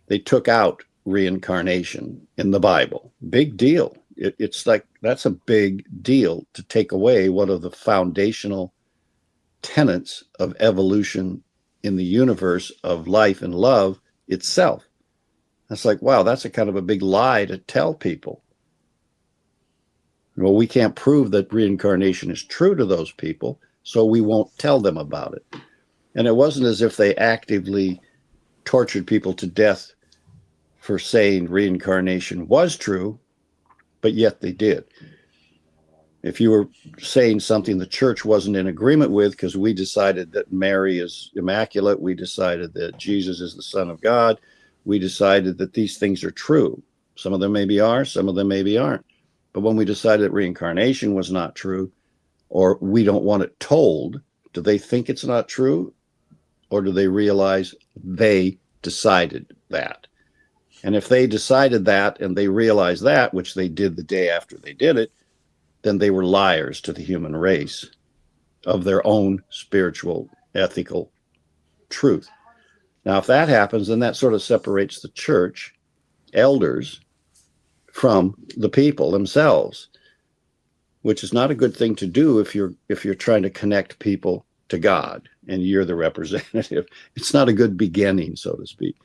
[SPEAKER 2] They took out reincarnation in the Bible. Big deal. It's like, that's a big deal to take away one of the foundational tenets of evolution in the universe of life and love itself. It's like, wow, that's a kind of a big lie to tell people. Well, we can't prove that reincarnation is true to those people, so we won't tell them about it. And it wasn't as if they actively tortured people to death for saying reincarnation was true, but yet they did. If you were saying something the church wasn't in agreement with, because we decided that Mary is immaculate, we decided that Jesus is the Son of God, we decided that these things are true. Some of them maybe are, some of them maybe aren't. But when we decided that reincarnation was not true, or we don't want it told, do they think it's not true? Or do they realize they decided that? And if they decided that and they realized that, which they did the day after they did it, then they were liars to the human race of their own spiritual, ethical truth. Now, if that happens, then that sort of separates the church elders from the people themselves, which is not a good thing to do if you're trying to connect people to God and you're the representative. It's not a good beginning, so to speak.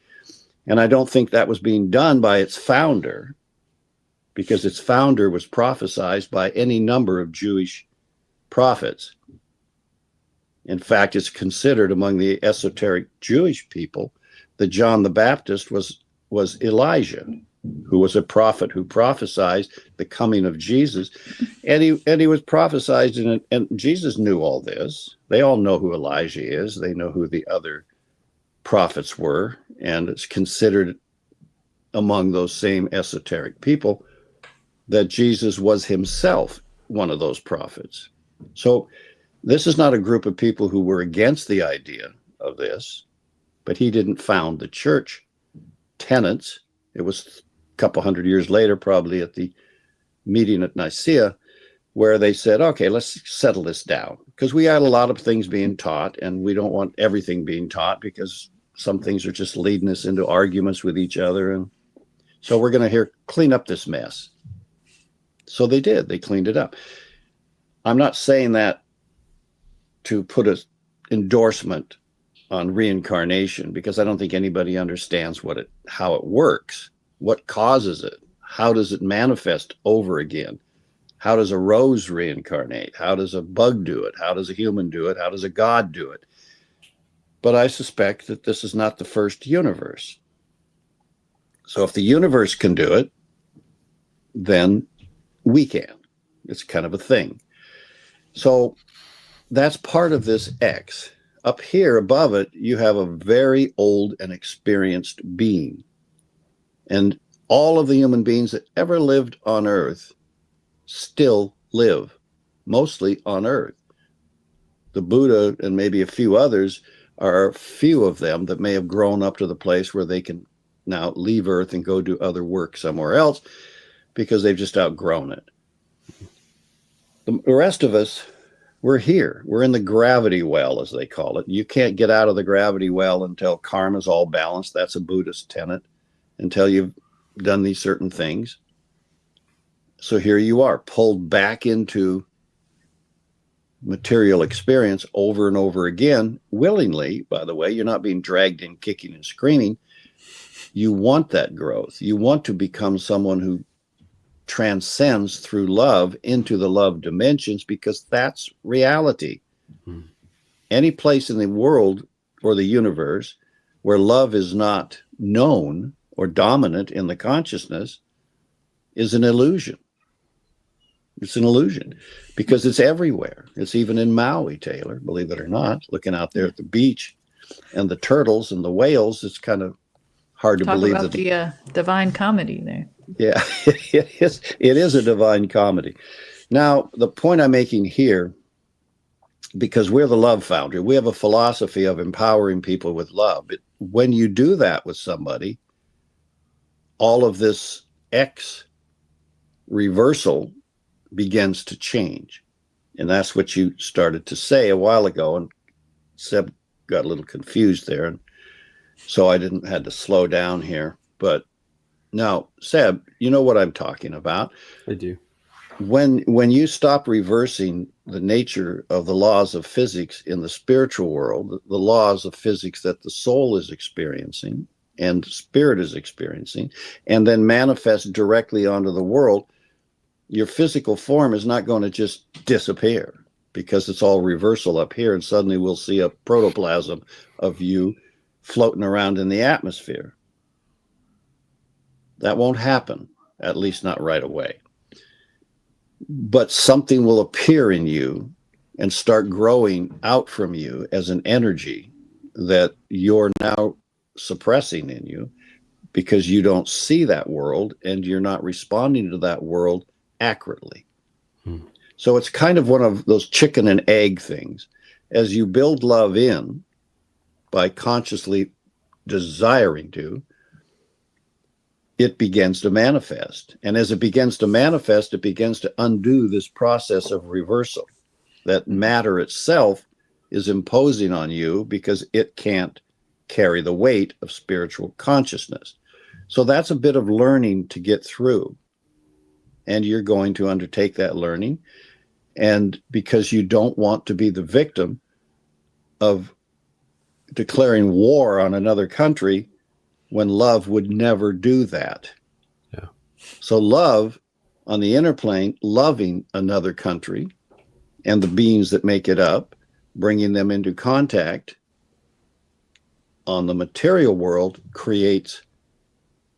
[SPEAKER 2] And I don't think that was being done by its founder, because its founder was prophesied by any number of Jewish prophets. In fact, it's considered among the esoteric Jewish people that John the Baptist was Elijah, who was a prophet who prophesied the coming of Jesus. And he was prophesied, and Jesus knew all this. They all know who Elijah is. They know who the other prophets were, and it's considered among those same esoteric people that Jesus was himself one of those prophets. So this is not a group of people who were against the idea of this, but he didn't found the church tenets. It was a couple hundred years later, probably at the meeting at Nicaea, where they said, okay, let's settle this down, because we had a lot of things being taught, and we don't want everything being taught, because some things are just leading us into arguments with each other. And so we're going to clean up this mess. So they did. They cleaned it up. I'm not saying that to put an endorsement on reincarnation, because I don't think anybody understands how it works, what causes it, how does it manifest over again, how does a rose reincarnate, how does a bug do it, how does a human do it, how does a god do it. But I suspect that this is not the first universe. So if the universe can do it, then we can. It's kind of a thing. So that's part of this X. Up here above it, you have a very old and experienced being. And all of the human beings that ever lived on Earth still live, mostly on Earth. The Buddha and maybe a few others are few of them that may have grown up to the place where they can now leave Earth and go do other work somewhere else, because they've just outgrown it. The rest of us, we're here. We're in the gravity well, as they call it. You can't get out of the gravity well until karma's all balanced. That's a Buddhist tenet. Until you've done these certain things. So here you are, pulled back into material experience over and over again, willingly, by the way. You're not being dragged in kicking and screaming. You want that growth. You want to become someone who transcends through love into the love dimensions, because that's reality. Mm-hmm. Any place in the world or the universe where love is not known, or dominant in the consciousness is an illusion. It's an illusion because it's everywhere. It's even in Maui, Taylor, believe it or not, looking out there at the beach and the turtles and the whales. It's kind of hard to
[SPEAKER 1] Talk
[SPEAKER 2] believe
[SPEAKER 1] about
[SPEAKER 2] that.
[SPEAKER 1] the divine comedy there.
[SPEAKER 2] Yeah, it is a divine comedy. Now, the point I'm making here, because we're the Love Foundry, we have a philosophy of empowering people with love. When you do that with somebody, all of this X reversal begins to change. And that's what you started to say a while ago. And Seb got a little confused there. And so I had to slow down here. But now, Seb, you know what I'm talking about.
[SPEAKER 3] I do.
[SPEAKER 2] When you stop reversing the nature of the laws of physics in the spiritual world, the laws of physics that the soul is experiencing and spirit is experiencing, and then manifest directly onto the world, your physical form is not going to just disappear because it's all reversal up here, and suddenly we'll see a protoplasm of you floating around in the atmosphere. That won't happen, at least not right away. But something will appear in you and start growing out from you as an energy that you're now suppressing in you because you don't see that world and you're not responding to that world accurately. So it's kind of one of those chicken and egg things. As you build love in by consciously desiring to, it begins to manifest. And as it begins to manifest, it begins to undo this process of reversal. That matter itself is imposing on you because it can't carry the weight of spiritual consciousness. So that's a bit of learning to get through. And you're going to undertake that learning. And because you don't want to be the victim of declaring war on another country when love would never do that.
[SPEAKER 3] Yeah.
[SPEAKER 2] So love on the inner plane, loving another country and the beings that make it up, bringing them into contact on the material world creates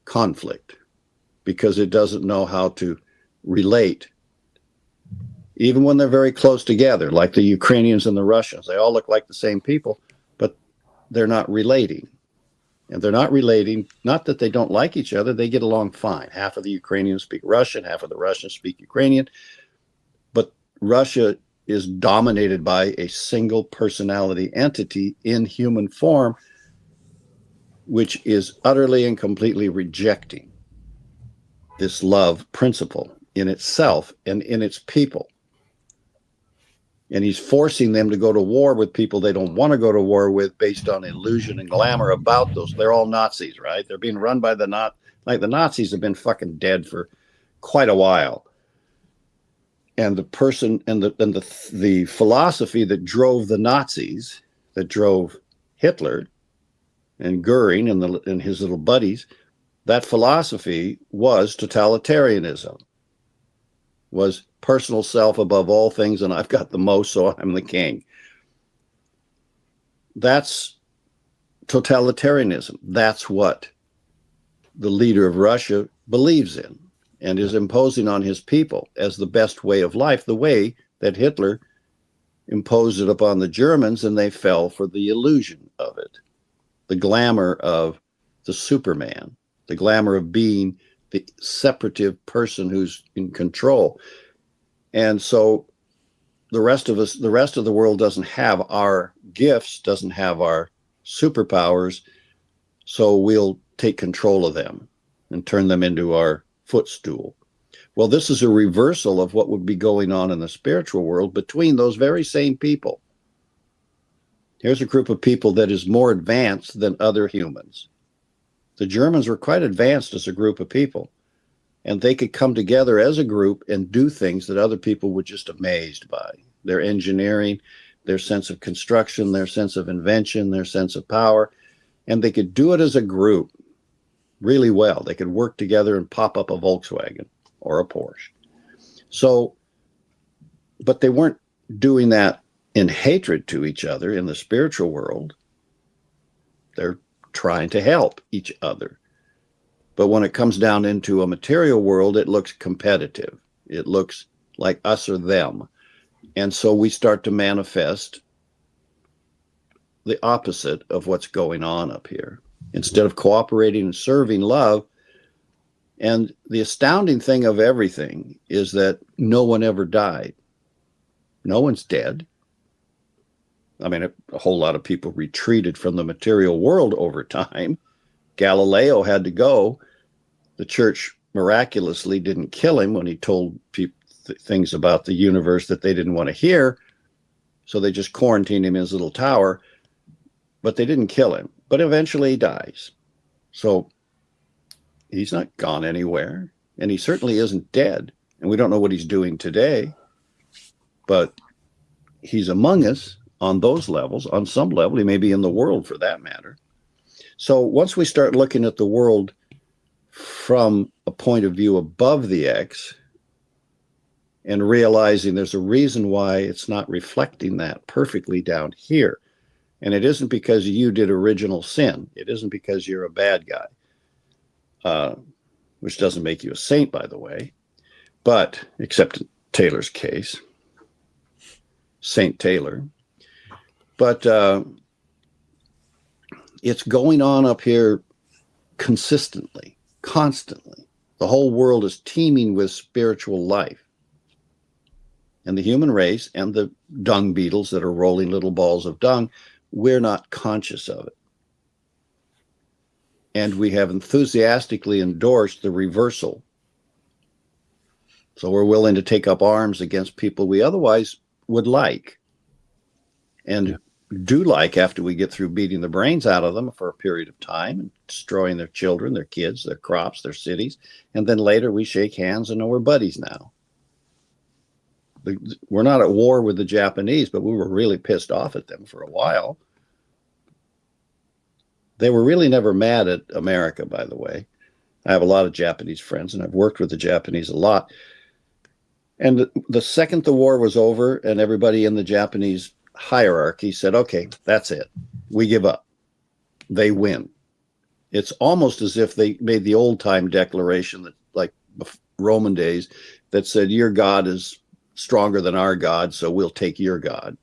[SPEAKER 2] conflict because it doesn't know how to relate. Even when they're very close together, like the Ukrainians and the Russians, they all look like the same people, but they're not relating. And they're not relating, not that they don't like each other, they get along fine. Half of the Ukrainians speak Russian, half of the Russians speak Ukrainian. But Russia is dominated by a single personality entity in human form, which is utterly and completely rejecting this love principle in itself and in its people. And he's forcing them to go to war with people they don't want to go to war with based on illusion and glamour about those. They're all Nazis, right? They're being run by the Nazis have been fucking dead for quite a while. And the person and the philosophy that drove the Nazis, that drove Hitler and Goering and his little buddies, that philosophy was totalitarianism, was personal self above all things, and I've got the most, so I'm the king. That's totalitarianism. That's what the leader of Russia believes in and is imposing on his people as the best way of life, the way that Hitler imposed it upon the Germans, and they fell for the illusion of it. The glamour of the Superman, the glamour of being the separative person who's in control. And so the rest of the world doesn't have our gifts, doesn't have our superpowers. So we'll take control of them and turn them into our footstool. Well, this is a reversal of what would be going on in the spiritual world between those very same people. Here's a group of people that is more advanced than other humans. The Germans were quite advanced as a group of people. And they could come together as a group and do things that other people were just amazed by. Their engineering, their sense of construction, their sense of invention, their sense of power. And they could do it as a group really well. They could work together and pop up a Volkswagen or a Porsche. So, but they weren't doing that in hatred to each other in the spiritual world. They're trying to help each other. But when it comes down into a material world, it looks competitive. It looks like us or them. And so we start to manifest the opposite of what's going on up here. Instead of cooperating and serving love. And the astounding thing of everything is that no one ever died. No one's dead. I mean, a whole lot of people retreated from the material world over time. Galileo had to go. The church miraculously didn't kill him when he told people things about the universe that they didn't want to hear. So they just quarantined him in his little tower, but they didn't kill him. But eventually he dies. So he's not gone anywhere, and he certainly isn't dead. And we don't know what he's doing today, but he's among us on those levels. On some level, he may be in the world for that matter. So once we start looking at the world from a point of view above the X and realizing there's a reason why it's not reflecting that perfectly down here. And it isn't because you did original sin. It isn't because you're a bad guy, which doesn't make you a saint, by the way, but except in Taylor's case, Saint Taylor. But it's going on up here consistently, constantly. The whole world is teeming with spiritual life. And the human race and the dung beetles that are rolling little balls of dung, we're not conscious of it. And we have enthusiastically endorsed the reversal. So we're willing to take up arms against people we otherwise would like and do like after we get through beating the brains out of them for a period of time and destroying their children, their kids, their crops, their cities. And then later we shake hands and know we're buddies now. We're not at war with the Japanese, but we were really pissed off at them for a while. They were really never mad at America, by the way. I have a lot of Japanese friends, and I've worked with the Japanese a lot. And the second the war was over and everybody in the Japanese hierarchy said, okay, that's it. We give up. They win. It's almost as if they made the old time declaration that, like Roman days, that said, your God is stronger than our God, so we'll take your God.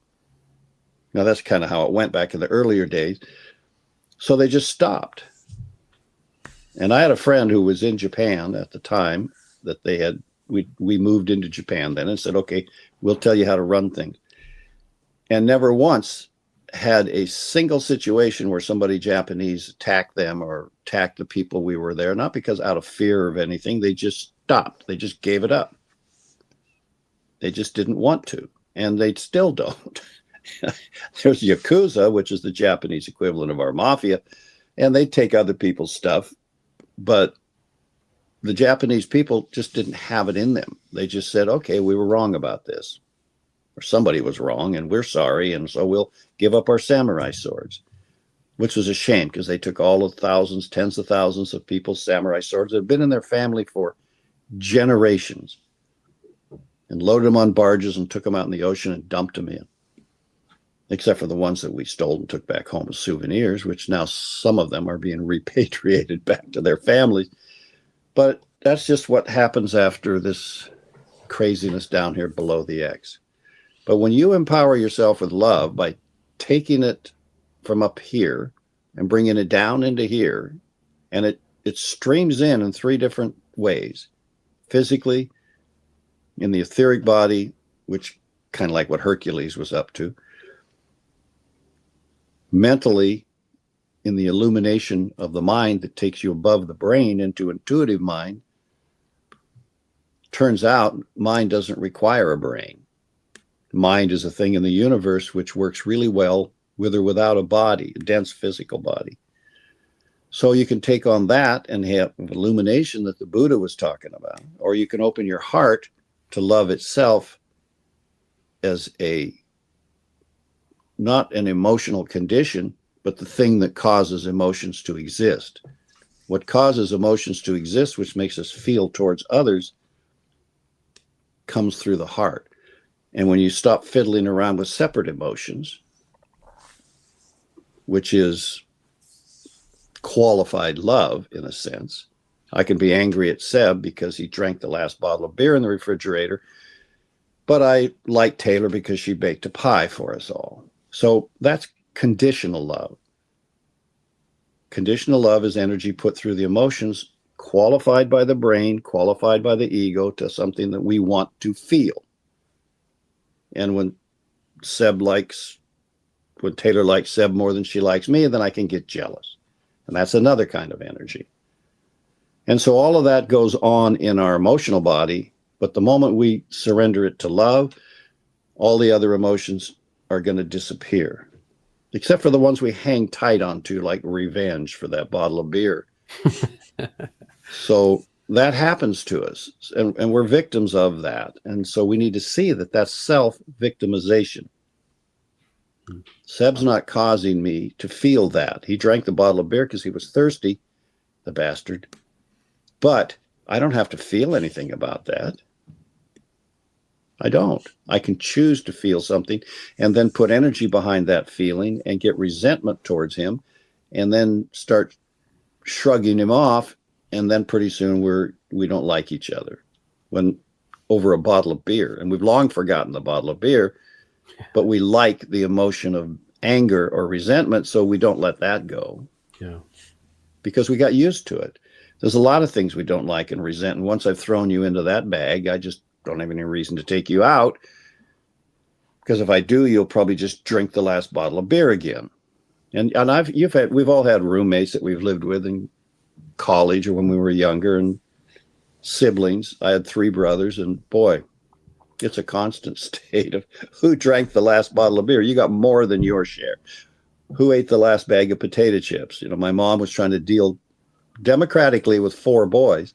[SPEAKER 2] Now, that's kind of how it went back in the earlier days. So they just stopped. And I had a friend who was in Japan at the time that they had, we moved into Japan then and said, okay, we'll tell you how to run things. And never once had a single situation where somebody Japanese attacked them or attacked the people we were there, not because out of fear of anything, they just stopped. They just gave it up. They just didn't want to, and they still don't. There's Yakuza, which is the Japanese equivalent of our mafia, and they take other people's stuff, but the Japanese people just didn't have it in them. They just said, okay, we were wrong about this, or somebody was wrong, and we're sorry, and so we'll give up our samurai swords, which was a shame because they took all of thousands, tens of thousands of people's samurai swords that had been in their family for generations and loaded them on barges and took them out in the ocean and dumped them in. Except for the ones that we stole and took back home as souvenirs, which now some of them are being repatriated back to their families. But that's just what happens after this craziness down here below the X. But when you empower yourself with love by taking it from up here and bringing it down into here, and it streams in three different ways. Physically, in the etheric body, which kind of like what Hercules was up to. Mentally, in the illumination of the mind that takes you above the brain into intuitive mind. Turns out mind doesn't require a brain. Mind is a thing in the universe which works really well with or without a body, a dense physical body. So you can take on that and have illumination that the Buddha was talking about, or you can open your heart to love itself as not an emotional condition, but the thing that causes emotions to exist. What causes emotions to exist, which makes us feel towards others, comes through the heart. And when you stop fiddling around with separate emotions, which is qualified love in a sense, I can be angry at Seb because he drank the last bottle of beer in the refrigerator, but I like Taylor because she baked a pie for us all. So that's conditional love. Conditional love is energy put through the emotions, qualified by the brain, qualified by the ego to something that we want to feel. And when Taylor likes Seb more than she likes me, then I can get jealous. And that's another kind of energy. And so all of that goes on in our emotional body, but the moment we surrender it to love, all the other emotions are going to disappear, except for the ones we hang tight onto, like revenge for that bottle of beer. So that happens to us, and we're victims of that. And so we need to see that that's self-victimization. Seb's not causing me to feel that. He drank the bottle of beer because he was thirsty, the bastard. But I don't have to feel anything about that. I don't. I can choose to feel something and then put energy behind that feeling and get resentment towards him and then start shrugging him off. And then pretty soon we don't like each other when over a bottle of beer. And we've long forgotten the bottle of beer, but we like the emotion of anger or resentment, so we don't let that go.
[SPEAKER 3] Yeah.
[SPEAKER 2] Because we got used to it. There's a lot of things we don't like and resent. And once I've thrown you into that bag, I just don't have any reason to take you out. Because if I do, you'll probably just drink the last bottle of beer again. And we've all had roommates that we've lived with in college or when we were younger, and siblings. I had 3 brothers, and boy, it's a constant state of who drank the last bottle of beer. You got more than your share. Who ate the last bag of potato chips? My mom was trying to deal democratically with 4 boys,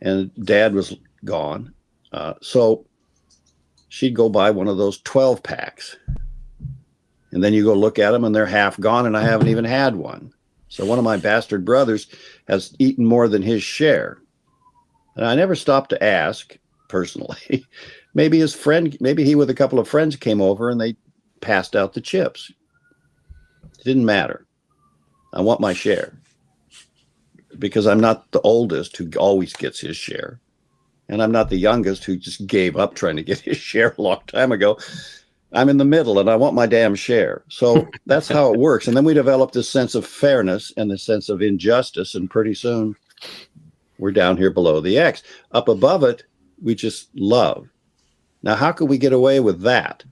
[SPEAKER 2] and dad was gone. So she'd go buy one of those 12 packs. And then you go look at them and they're half gone, and I haven't even had one. So one of my bastard brothers has eaten more than his share. And I never stopped to ask personally. Maybe he with a couple of friends came over and they passed out the chips. It didn't matter. I want my share. Because I'm not the oldest who always gets his share. And I'm not the youngest who just gave up trying to get his share a long time ago. I'm in the middle and I want my damn share. So that's how it works. And then we develop this sense of fairness and this sense of injustice. And pretty soon we're down here below the X. Up above it, we just love. Now, how could we get away with that?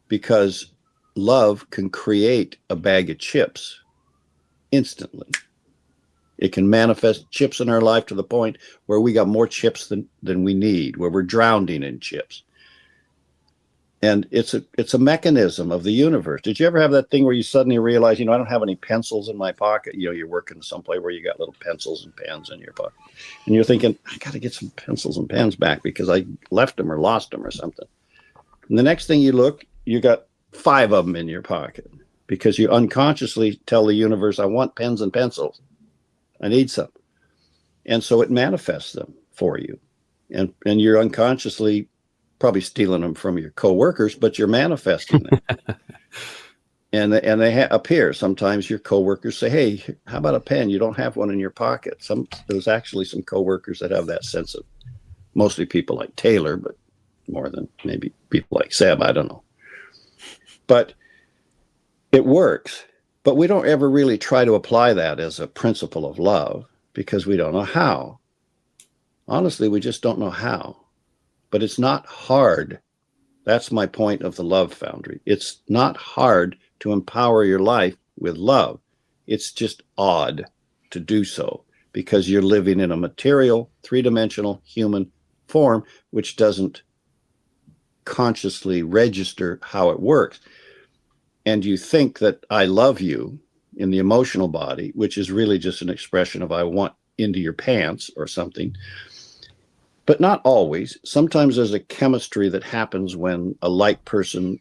[SPEAKER 2] Because love can create a bag of chips instantly. It can manifest chips in our life to the point where we got more chips than we need, where we're drowning in chips. And it's a mechanism of the universe. Did you ever have that thing where you suddenly realize, I don't have any pencils in my pocket? You're working someplace where you got little pencils and pens in your pocket. And you're thinking, I got to get some pencils and pens back because I left them or lost them or something. And the next thing you look, you got 5 of them in your pocket because you unconsciously tell the universe, I want pens and pencils. I need some. And so it manifests them for you. And you're unconsciously probably stealing them from your coworkers, but you're manifesting them. and they appear. Sometimes your coworkers say, hey, how about a pen? You don't have one in your pocket. There's actually some coworkers that have that sense of, mostly people like Taylor, but more than maybe people like Seb, I don't know. But it works. But we don't ever really try to apply that as a principle of love because we don't know how. Honestly, we just don't know how. But it's not hard. That's my point of the Love Foundry. It's not hard to empower your life with love. It's just odd to do so because you're living in a material, 3-dimensional human form, which doesn't consciously register how it works. And you think that I love you in the emotional body, which is really just an expression of I want into your pants or something. But not always. Sometimes there's a chemistry that happens when a like person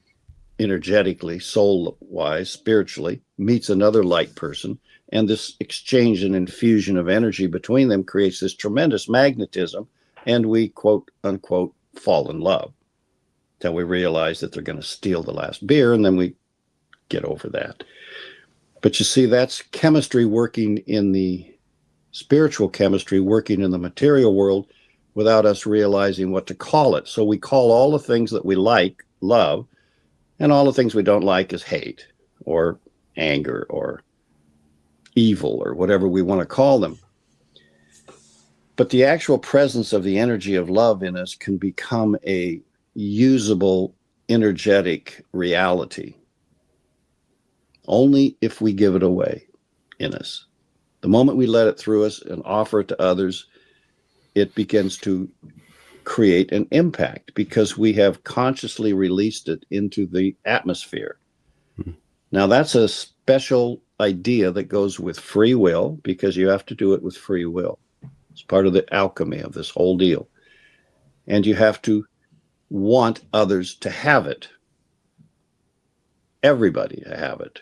[SPEAKER 2] energetically, soul-wise, spiritually, meets another like person. And this exchange and infusion of energy between them creates this tremendous magnetism. And we, quote unquote, fall in love. Till we realize that they're going to steal the last beer, and then we get over that. But you see, that's chemistry working in the spiritual chemistry working in the material world without us realizing what to call it. So we call all the things that we like love, and all the things we don't like is hate or anger or evil or whatever we want to call them. But the actual presence of the energy of love in us can become a usable, energetic reality only if we give it away in us. The moment we let it through us and offer it to others, it begins to create an impact because we have consciously released it into the atmosphere. Now, that's a special idea that goes with free will, because you have to do it with free will. It's part of the alchemy of this whole deal. And you have to want others to have it. Everybody to have it.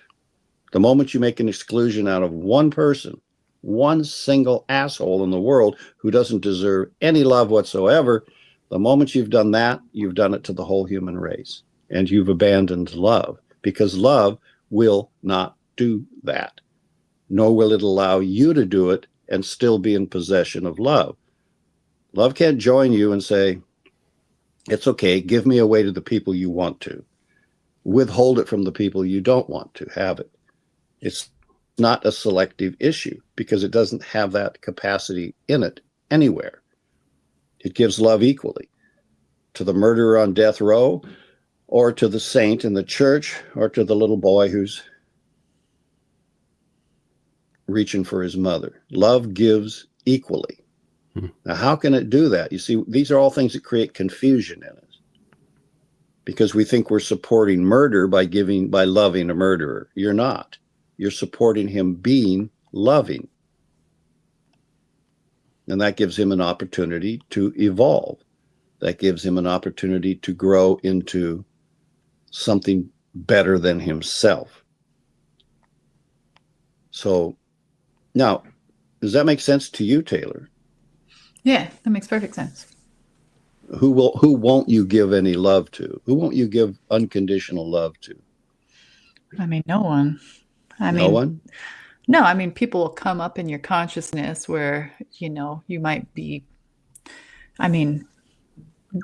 [SPEAKER 2] The moment you make an exclusion out of one person, one single asshole in the world who doesn't deserve any love whatsoever, the moment you've done that, you've done it to the whole human race. And you've abandoned love, because love will not do that. Nor will it allow you to do it and still be in possession of love. Love can't join you and say, it's okay, give me away to the people you want to. Withhold it from the people you don't want to have it. It's not a selective issue because it doesn't have that capacity in it anywhere. It gives love equally to the murderer on death row, or to the saint in the church, or to the little boy who's reaching for his mother. Love gives equally. Now, how can it do that? You see, these are all things that create confusion in us, because we think we're supporting murder by loving a murderer. You're not. You're supporting him being loving. And that gives him an opportunity to evolve. That gives him an opportunity to grow into something better than himself. So now, does that make sense to you, Taylor?
[SPEAKER 1] Yeah, that makes perfect sense.
[SPEAKER 2] Who won't you give any love to? Who won't you give unconditional love to?
[SPEAKER 1] I mean, no one.
[SPEAKER 2] No one?
[SPEAKER 1] No, I mean, people will come up in your consciousness where, you might be,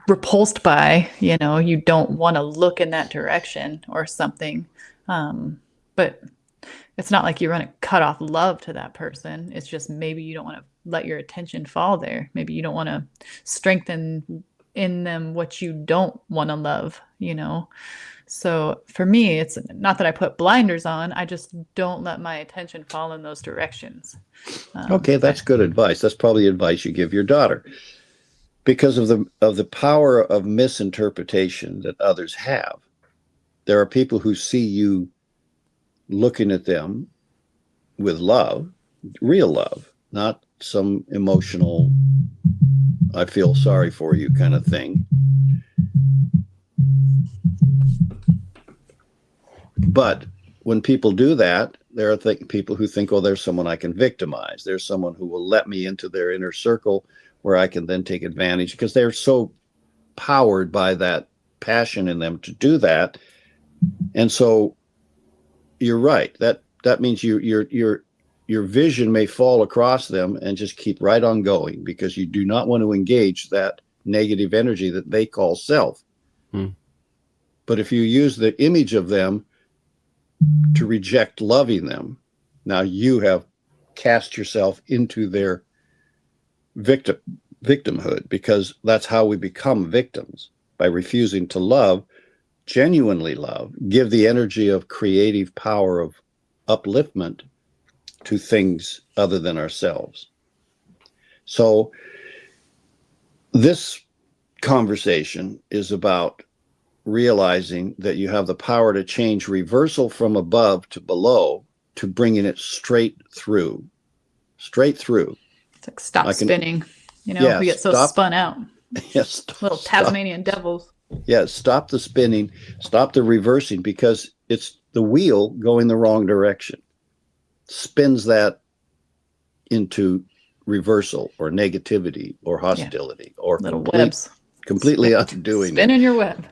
[SPEAKER 1] repulsed by, you don't want to look in that direction or something. But it's not like you're going to cut off love to that person. It's just maybe you don't want to let your attention fall there. Maybe you don't want to strengthen in them what you don't want to love, So for me, it's not that I put blinders on. I just don't let my attention fall in those directions.
[SPEAKER 2] Okay, that's good advice. That's probably advice you give your daughter. Because of the power of misinterpretation that others have. There are people who see you looking at them with love, real love, not some emotional, I feel sorry for you kind of thing. But when people do that, there are people who think, oh, there's someone I can victimize. There's someone who will let me into their inner circle where I can then take advantage, because they're so powered by that passion in them to do that. And so you're right. That means your vision may fall across them and just keep right on going, because you do not want to engage that negative energy that they call self. But if you use the image of them to reject loving them, now you have cast yourself into their victimhood, because that's how we become victims, by refusing to love, genuinely love, give the energy of creative power of upliftment to things other than ourselves. So this conversation is about realizing that you have the power to change reversal from above to below, to bringing it straight through.
[SPEAKER 1] It's like stop spinning. We get so spun out.
[SPEAKER 2] Yes.
[SPEAKER 1] Little Tasmanian devils.
[SPEAKER 2] Yeah, stop the spinning, stop the reversing, because it's the wheel going the wrong direction. Spins that into reversal or negativity or hostility or
[SPEAKER 1] little webs.
[SPEAKER 2] Completely undoing it.
[SPEAKER 1] Spin in your web.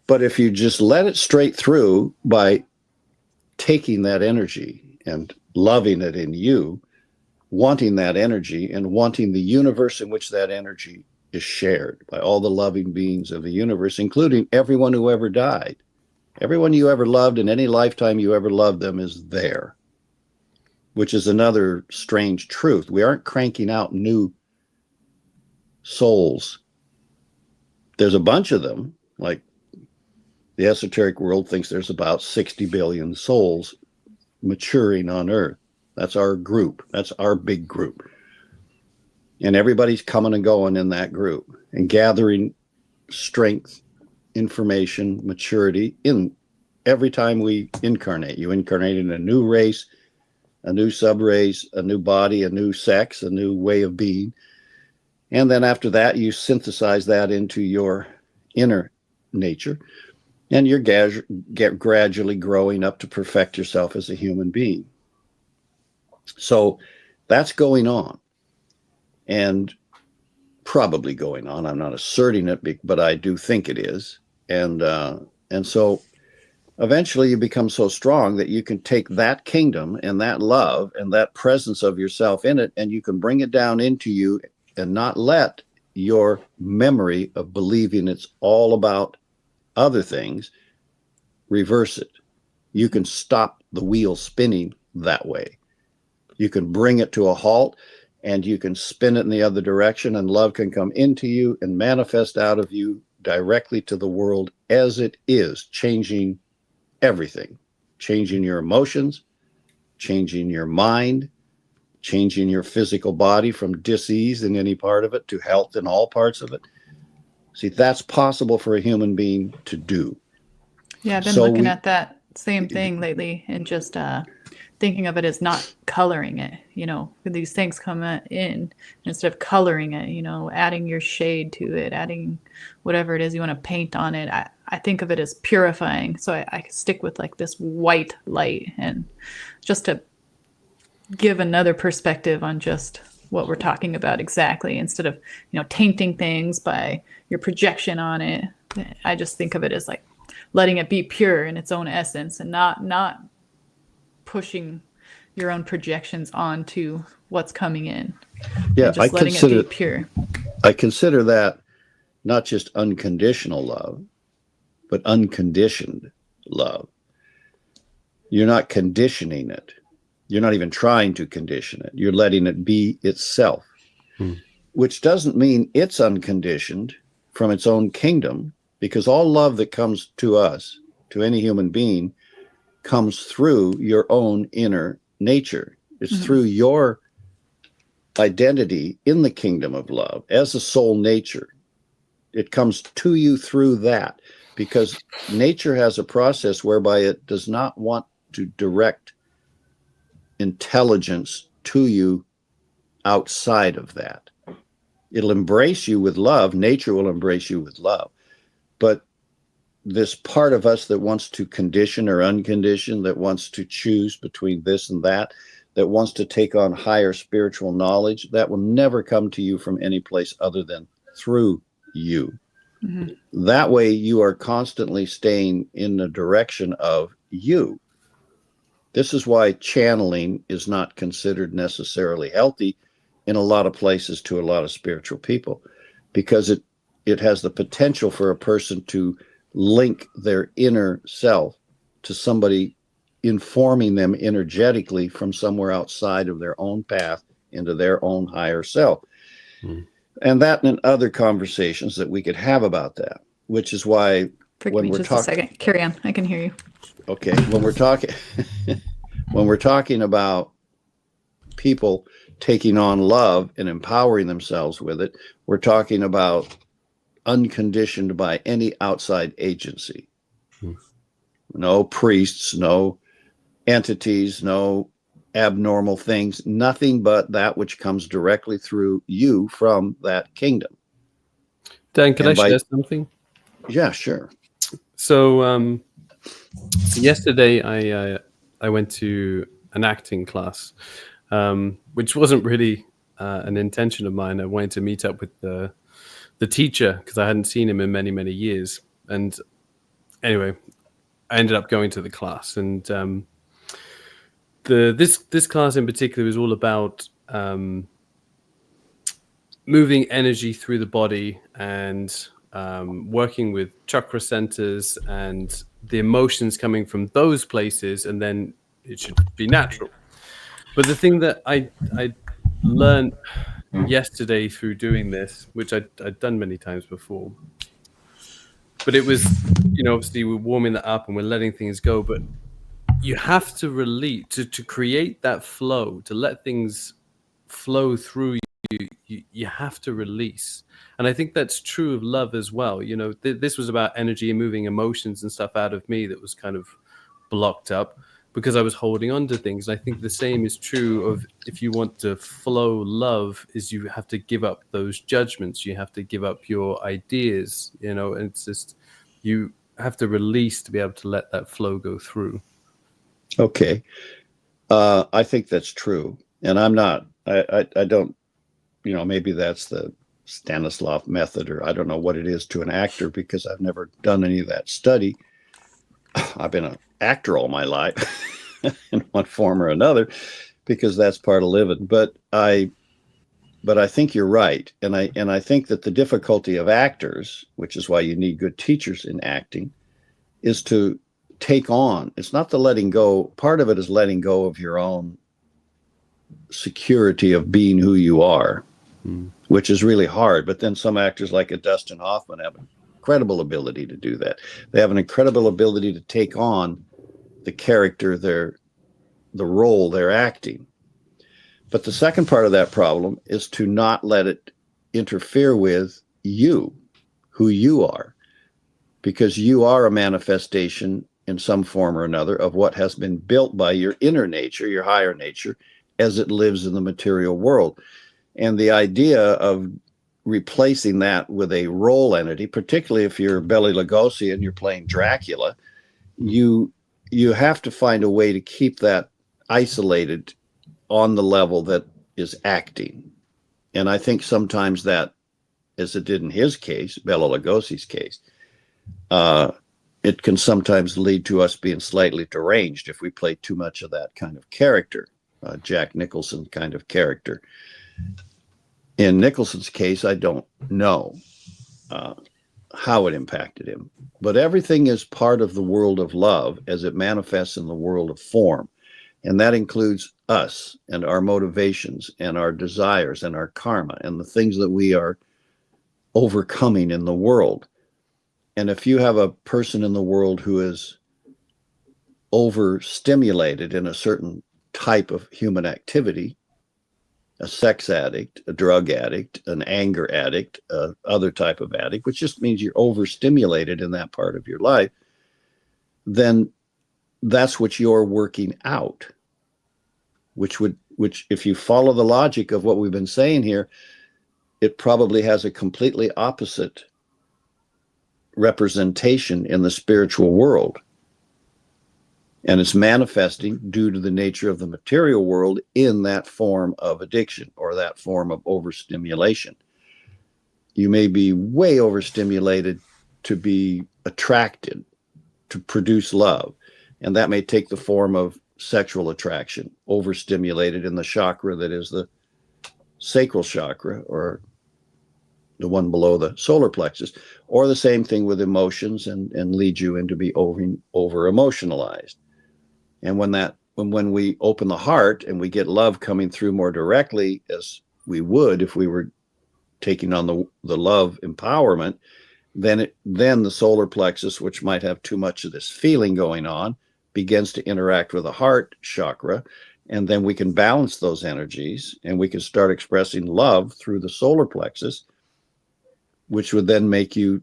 [SPEAKER 2] But if you just let it straight through by taking that energy and loving it in you, wanting that energy and wanting the universe in which that energy is shared by all the loving beings of the universe, including everyone who ever died. Everyone you ever loved in any lifetime you ever loved them is there, which is another strange truth. We aren't cranking out new souls. There's a bunch of them, like the esoteric world thinks there's about 60 billion souls maturing on Earth. That's our group. That's our big group. And everybody's coming and going in that group and gathering strength, information, maturity in every time we incarnate. You incarnate in a new race, a new subrace, a new body, a new sex, a new way of being. And then after that, you synthesize that into your inner nature. And you're gradually growing up to perfect yourself as a human being. So that's going on, and probably going on. I'm not asserting it, but I do think it is. And so eventually you become so strong that you can take that kingdom and that love and that presence of yourself in it, and you can bring it down into you and not let your memory of believing it's all about other things reverse it. You can stop the wheel spinning that way. You can bring it to a halt, and you can spin it in the other direction, and love can come into you and manifest out of you directly to the world as it is, changing everything, changing your emotions, changing your mind, changing your physical body from dis-ease in any part of it to health in all parts of it. See, that's possible for a human being to do.
[SPEAKER 1] Yeah, I've been looking at that same thing lately, and just thinking of it as not coloring it. These things come in, instead of coloring it, adding your shade to it, adding whatever it is you want to paint on it. I think of it as purifying. So I stick with like this white light, and just to give another perspective on just what we're talking about exactly, instead of, tainting things by your projection on it. I just think of it as like letting it be pure in its own essence, and not pushing your own projections onto what's coming in.
[SPEAKER 2] Yeah,
[SPEAKER 1] and just letting it be pure.
[SPEAKER 2] I consider that not just unconditional love, but unconditioned love. You're not conditioning it. You're not even trying to condition it. You're letting it be itself, which doesn't mean it's unconditioned from its own kingdom, because all love that comes to us, to any human being, comes through your own inner nature. It's through your identity in the kingdom of love as a soul nature. It comes to you through that, because nature has a process whereby it does not want to direct intelligence to you outside of that. It'll embrace you with love. Nature will embrace you with love. But this part of us that wants to condition or uncondition, that wants to choose between this and that wants to take on higher spiritual knowledge, that will never come to you from any place other than through you. That way you are constantly staying in the direction of you. This is why channeling is not considered necessarily healthy in a lot of places to a lot of spiritual people, because it has the potential for a person to link their inner self to somebody informing them energetically from somewhere outside of their own path into their own higher self. And that and other conversations that we could have about that, which is why
[SPEAKER 1] when we're talking, a second. Carry on. I can hear you.
[SPEAKER 2] Okay. When we're talking about people taking on love and empowering themselves with it, we're talking about unconditioned by any outside agency. No priests, no entities, no abnormal things, nothing but that which comes directly through you from that kingdom.
[SPEAKER 3] Dan, can I share something?
[SPEAKER 2] Yeah, sure.
[SPEAKER 3] So yesterday I went to an acting class, which wasn't really an intention of mine. I wanted to meet up with the teacher because I hadn't seen him in many, many years. And anyway, I ended up going to the class, and this class in particular is all about moving energy through the body and working with chakra centers and the emotions coming from those places, and then it should be natural. But the thing that I learned yesterday through doing this, which I'd done many times before, but it was, obviously we're warming that up and we're letting things go, but you have to release to create that flow, to let things flow through you have to release. And I think that's true of love as well. This was about energy and moving emotions and stuff out of me that was kind of blocked up because I was holding on to things. And I think the same is true of if you want to flow love, is you have to give up those judgments, you have to give up your ideas, and it's just, you have to release to be able to let that flow go through.
[SPEAKER 2] Okay. I think that's true. And I don't, maybe that's the Stanislav method, or I don't know what it is to an actor, because I've never done any of that study. I've been an actor all my life in one form or another, because that's part of living. But I think you're right. And I think that the difficulty of actors, which is why you need good teachers in acting, is to take on. It's not the letting go. Part of it is letting go of your own security of being who you are, which is really hard. But then some actors like a Dustin Hoffman have an incredible ability to do that. They have an incredible ability to take on the character, the role they're acting. But the second part of that problem is to not let it interfere with you, who you are, because you are a manifestation in some form or another of what has been built by your inner nature, your higher nature, as it lives in the material world. And the idea of replacing that with a role entity, particularly if you're Bela Lugosi and you're playing Dracula, you have to find a way to keep that isolated on the level that is acting. And I think sometimes that, as it did in his case, Bela Lugosi's case, it can sometimes lead to us being slightly deranged if we play too much of that kind of character, Jack Nicholson kind of character. In Nicholson's case, I don't know how it impacted him, but everything is part of the world of love as it manifests in the world of form. And that includes us and our motivations and our desires and our karma and the things that we are overcoming in the world. And if you have a person in the world who is overstimulated in a certain type of human activity, a sex addict, a drug addict, an anger addict, other type of addict, which just means you're overstimulated in that part of your life, then that's what you're working out, which if you follow the logic of what we've been saying here, it probably has a completely opposite representation in the spiritual world. And it's manifesting due to the nature of the material world in that form of addiction or that form of overstimulation. You may be way overstimulated to be attracted, to produce love. And that may take the form of sexual attraction, overstimulated in the chakra that is the sacral chakra, or the one below the solar plexus, or the same thing with emotions and lead you into be over emotionalized. And when we open the heart and we get love coming through more directly, as we would if we were taking on the love empowerment, then the solar plexus, which might have too much of this feeling going on, begins to interact with the heart chakra. And then we can balance those energies and we can start expressing love through the solar plexus, which would then make you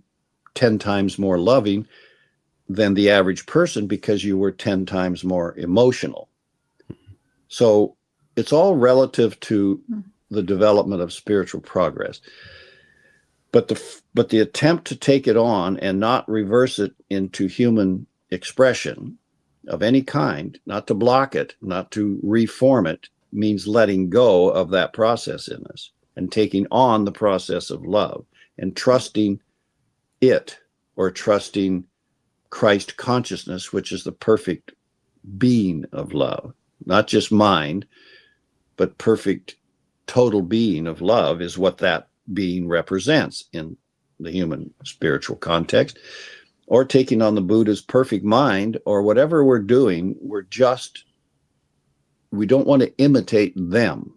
[SPEAKER 2] 10 times more loving than the average person because you were 10 times more emotional. So it's all relative to the development of spiritual progress. But the attempt to take it on and not reverse it into human expression of any kind, not to block it, not to reform it, means letting go of that process in us and taking on the process of love and trusting it, or trusting Christ consciousness, which is the perfect being of love, not just mind, but perfect total being of love is what that being represents in the human spiritual context, or taking on the Buddha's perfect mind, or whatever we're doing, we don't want to imitate them.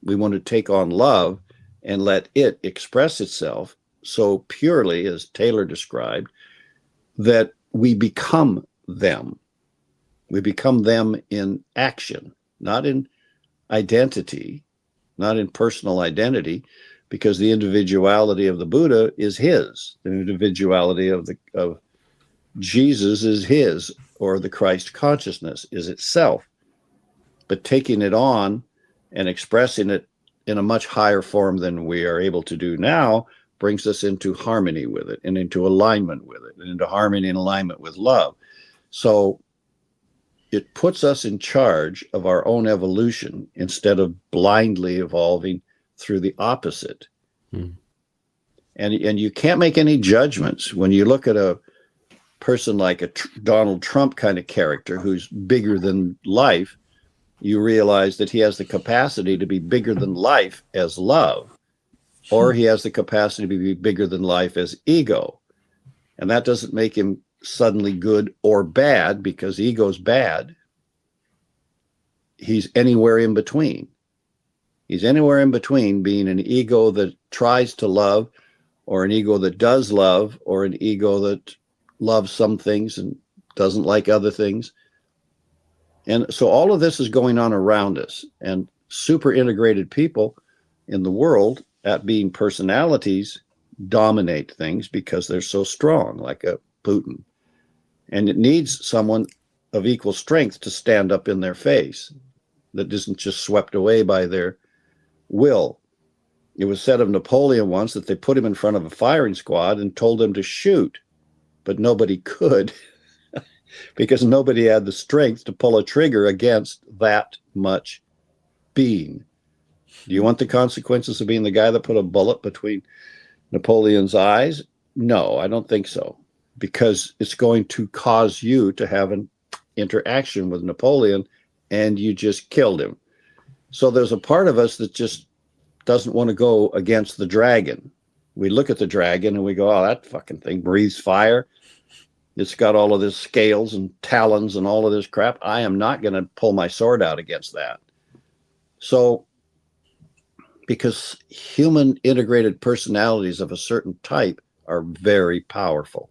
[SPEAKER 2] We want to take on love and let it express itself so purely, as Taylor described, that we become them. We become them in action, not in identity, not in personal identity, because the individuality of the Buddha is his. The individuality of Jesus is his, or the Christ consciousness is itself. But taking it on and expressing it in a much higher form than we are able to do now brings us into harmony with it, and into alignment with it, and into harmony and alignment with love. So it puts us in charge of our own evolution instead of blindly evolving through the opposite. And you can't make any judgments when you look at a person like a Donald Trump kind of character who's bigger than life. You realize that he has the capacity to be bigger than life as love, or he has the capacity to be bigger than life as ego. And that doesn't make him suddenly good or bad, because ego's bad. He's anywhere in between. He's anywhere in between being an ego that tries to love, or an ego that does love, or an ego that loves some things and doesn't like other things. And so all of this is going on around us, and super integrated people in the world at being personalities dominate things because they're so strong, like a Putin. And it needs someone of equal strength to stand up in their face that isn't just swept away by their will. It was said of Napoleon once that they put him in front of a firing squad and told him to shoot, but nobody could because nobody had the strength to pull a trigger against that much being. Do you want the consequences of being the guy that put a bullet between Napoleon's eyes? No, I don't think so, because it's going to cause you to have an interaction with Napoleon, and you just killed him. So there's a part of us that just doesn't want to go against the dragon. We look at the dragon and we go, oh, that fucking thing breathes fire. It's got all of this scales and talons and all of this crap. I am not going to pull my sword out against that. So, because human integrated personalities of a certain type are very powerful,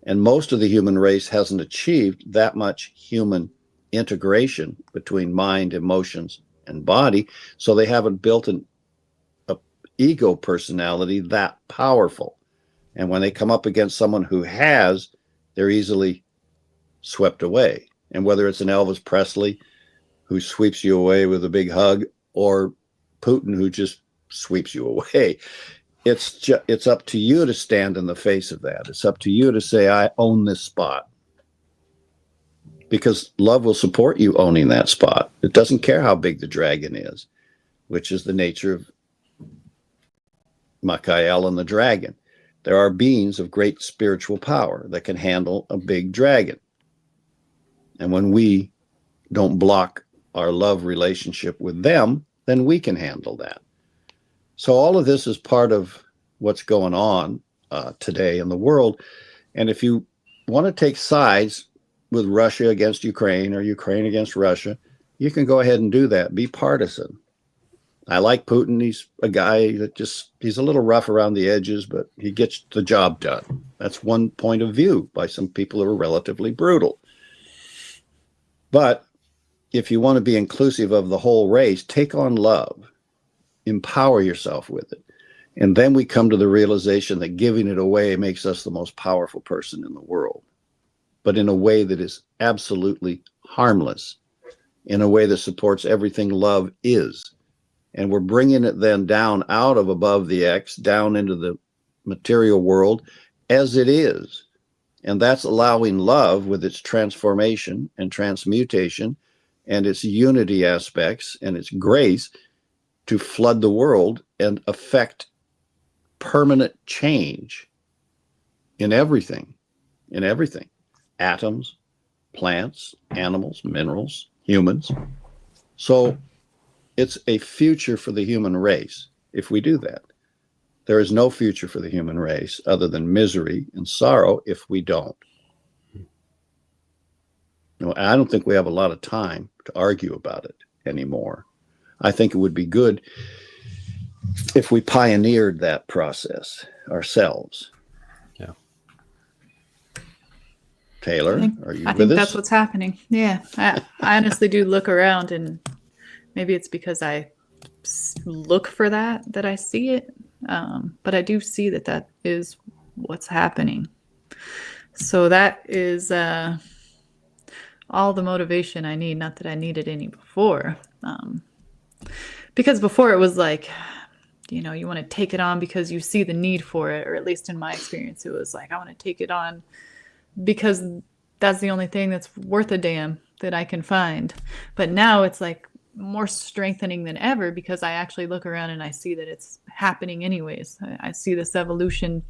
[SPEAKER 2] and most of the human race hasn't achieved that much human integration between mind, emotions, and body, so they haven't built an ego personality that powerful. And when they come up against someone who has, they're easily swept away. And whether it's an Elvis Presley who sweeps you away with a big hug, or Putin who just sweeps you away, it's up to you to stand in the face of that. It's up to you to say, I own this spot. Because love will support you owning that spot. It doesn't care how big the dragon is, which is the nature of Michael and the dragon. There are beings of great spiritual power that can handle a big dragon. And when we don't block our love relationship with them, then we can handle that. So all of this is part of what's going on today in the world. And if you want to take sides with Russia against Ukraine, or Ukraine against Russia, you can go ahead and do that. Be partisan. I like Putin. He's a guy that he's a little rough around the edges, but he gets the job done. That's one point of view by some people who are relatively brutal. But if you want to be inclusive of the whole race, take on love, empower yourself with it. And then we come to the realization that giving it away makes us the most powerful person in the world, but in a way that is absolutely harmless, in a way that supports everything love is. And we're bringing it then down out of above the X, down into the material world as it is. And that's allowing love with its transformation and transmutation and its unity aspects and its grace to flood the world and affect permanent change in everything, atoms, plants, animals, minerals, humans. So it's a future for the human race if we do that. There is no future for the human race other than misery and sorrow if we don't. No, I don't think we have a lot of time to argue about it anymore. I think it would be good if we pioneered that process ourselves.
[SPEAKER 3] Yeah.
[SPEAKER 2] Taylor, are you
[SPEAKER 1] I
[SPEAKER 2] with
[SPEAKER 1] think
[SPEAKER 2] us?
[SPEAKER 1] that's what's happening. Yeah. I honestly do look around, and maybe it's because I look for that I see it. But I do see that is what's happening. So that is all the motivation I need. Not that I needed any before. Because before it was like, you know, you want to take it on because you see the need for it, or at least in my experience, it was like, I want to take it on because that's the only thing that's worth a damn that I can find. But now it's like more strengthening than ever because I actually look around and I see that it's happening anyways. I see this evolution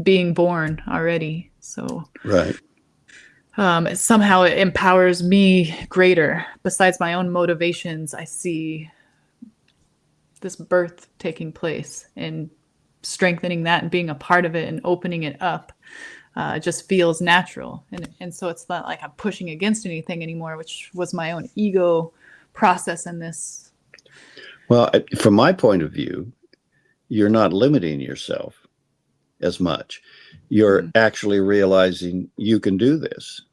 [SPEAKER 1] being born already. So
[SPEAKER 2] Right.
[SPEAKER 1] Somehow it empowers me greater. Besides my own motivations, I see this birth taking place, and strengthening that and being a part of it and opening it up just feels natural. And so it's not like I'm pushing against anything anymore, which was my own ego process in this.
[SPEAKER 2] Well, from my point of view, you're not limiting yourself as much. You're actually realizing you can do this.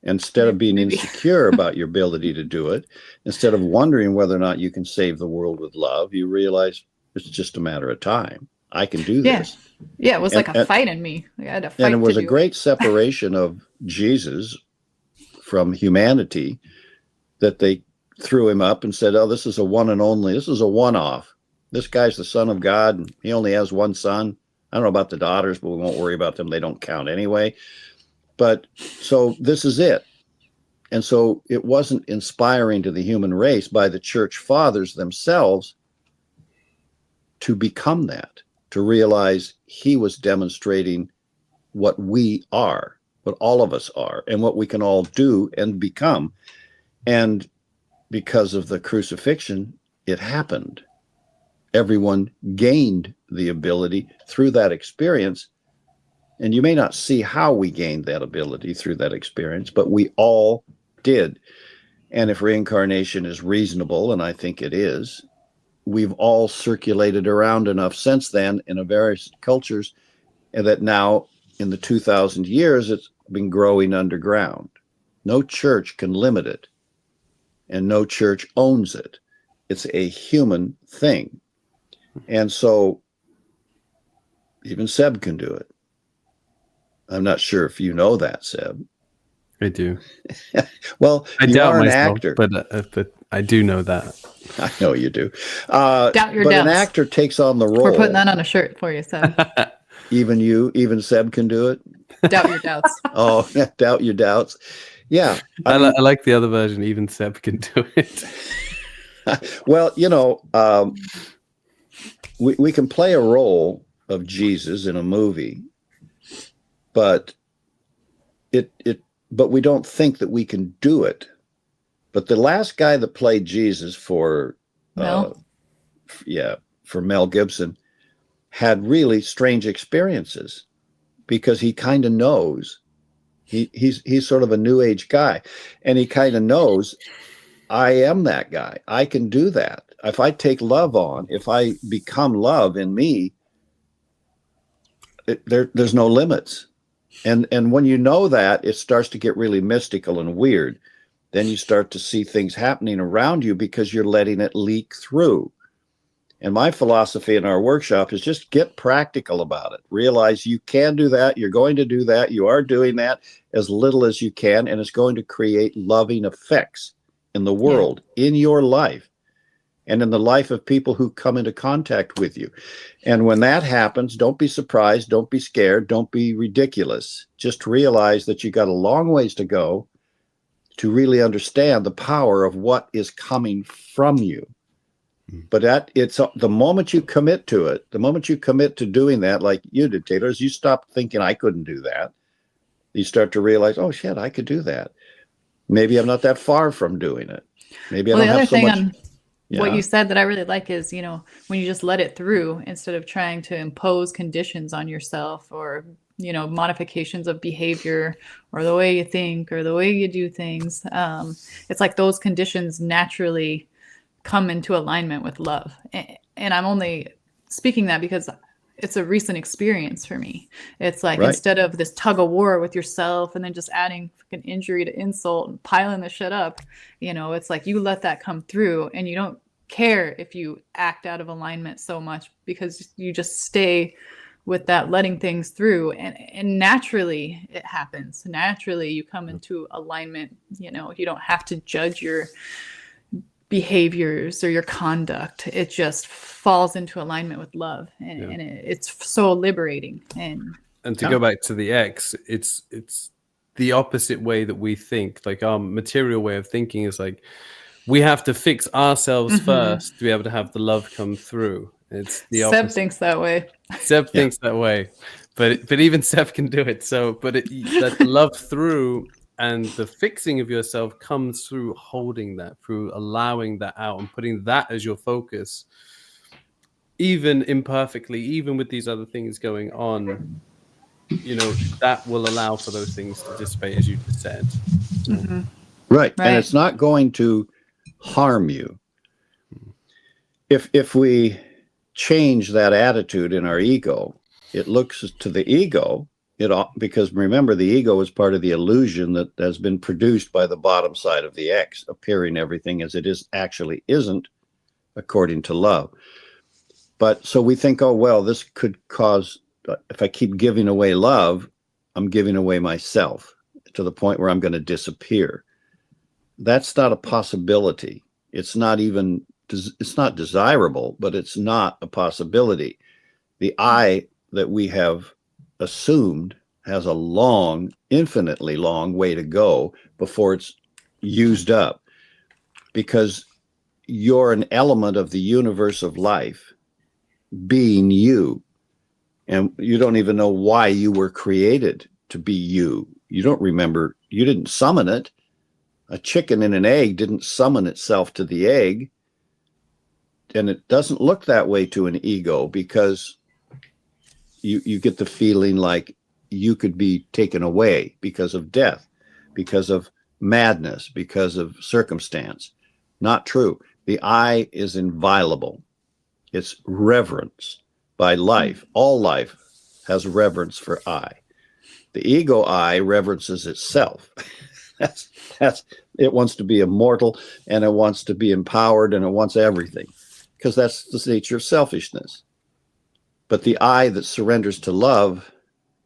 [SPEAKER 2] Instead of being insecure about your ability to do it, instead of wondering whether or not you can save the world with love, you realize it's just a matter of time. I can do this.
[SPEAKER 1] Yeah, it was like a fight in me. I had to fight.
[SPEAKER 2] And it was a great
[SPEAKER 1] it.
[SPEAKER 2] separation of Jesus from humanity, that they threw him up and said, oh, this is a one and only. This is a one-off. This guy's the Son of God, and he only has one son. I don't know about the daughters, but we won't worry about them. They don't count anyway. But so this is it. And so it wasn't inspiring to the human race by the church fathers themselves to become that, to realize he was demonstrating what we are, what all of us are, and what we can all do and become. And because of the crucifixion, it happened. Everyone gained the ability through that experience. And you may not see how we gained that ability through that experience, but we all did. And if reincarnation is reasonable, and I think it is, we've all circulated around enough since then in various cultures, and that now in the 2,000 years, it's been growing underground. No church can limit it, and no church owns it. It's a human thing. And so even Seb can do it. I'm not sure if you know that, Seb.
[SPEAKER 3] I do.
[SPEAKER 2] Well,
[SPEAKER 3] I
[SPEAKER 2] you
[SPEAKER 3] doubt
[SPEAKER 2] are an
[SPEAKER 3] myself,
[SPEAKER 2] actor.
[SPEAKER 3] but I do know that.
[SPEAKER 2] I know you do.
[SPEAKER 1] Doubt your
[SPEAKER 2] but
[SPEAKER 1] doubts.
[SPEAKER 2] an actor takes on the role.
[SPEAKER 1] We're putting that on a shirt for you, Seb.
[SPEAKER 2] Even Seb can do it.
[SPEAKER 1] Doubt your doubts.
[SPEAKER 2] Oh, doubt your doubts. Yeah.
[SPEAKER 3] I like the other version. Even Seb can do it.
[SPEAKER 2] Well, you know, we can play a role of Jesus in a movie, but but we don't think that we can do it. But the last guy that played Jesus for
[SPEAKER 1] Mel
[SPEAKER 2] Gibson had really strange experiences, because he kind of knows he's sort of a new age guy, and he kind of knows, I am that guy. I can do that. If I take love on, if I become love in me, there's no limits. And when you know that, it starts to get really mystical and weird. Then you start to see things happening around you because you're letting it leak through. And my philosophy in our workshop is just get practical about it. Realize you can do that. You're going to do that. You are doing that as little as you can. And it's going to create loving effects in the world, in your life, and in the life of people who come into contact with you. And when that happens, don't be surprised. Don't be scared. Don't be ridiculous. Just realize that you got a long ways to go to really understand the power of what is coming from you. But it's the moment you commit to it, the moment you commit to doing that, like you did, Taylor, is you stop thinking I couldn't do that. You start to realize, oh shit, I could do that. Maybe I'm not that far from doing it. Maybe I don't have so much.
[SPEAKER 1] what
[SPEAKER 2] Yeah.
[SPEAKER 1] you said that I really like is, when you just let it through instead of trying to impose conditions on yourself or, modifications of behavior or the way you think or the way you do things. It's like those conditions naturally come into alignment with love. And I'm only speaking that because it's a recent experience for me. It's like,
[SPEAKER 2] Right.
[SPEAKER 1] instead of this tug of war with yourself and then just adding fucking injury to insult and piling the shit up, it's like you let that come through and you don't care if you act out of alignment so much because you just stay with that letting things through, and naturally it happens. Naturally you come into alignment. You don't have to judge your behaviors or your conduct. It just falls into alignment with love, and it's so liberating. And
[SPEAKER 3] to go back to the X, it's the opposite way that we think. Like, our material way of thinking is like, we have to fix ourselves first to be able to have the love come through. It's the opposite.
[SPEAKER 1] Seb thinks that way.
[SPEAKER 3] Seb thinks that way, but even Seb can do it. So, but that love through and the fixing of yourself comes through holding that, through allowing that out and putting that as your focus, even imperfectly, even with these other things going on. That will allow for those things to dissipate, as you just said.
[SPEAKER 2] Right. And it's not going to harm you. If we change that attitude in our ego, it looks to the ego, because remember, the ego is part of the illusion that has been produced by the bottom side of the X, appearing everything as it is actually isn't, according to love. But so we think, oh, well, this could cause, if I keep giving away love, I'm giving away myself to the point where I'm going to disappear. That's not a possibility. It's not desirable, but it's not a possibility. The I that we have assumed has a long, infinitely long way to go before it's used up, because you're an element of the universe of life, being you. And you don't even know why you were created to be you. You don't remember, you didn't summon it. A chicken in an egg didn't summon itself to the egg. And it doesn't look that way to an ego, because you get the feeling like you could be taken away because of death, because of madness, because of circumstance. Not true. The I is inviolable. It's reverence by life. All life has reverence for I. The ego I reverences itself. That's it wants to be immortal, and it wants to be empowered, and it wants everything, because that's the nature of selfishness. But the I that surrenders to love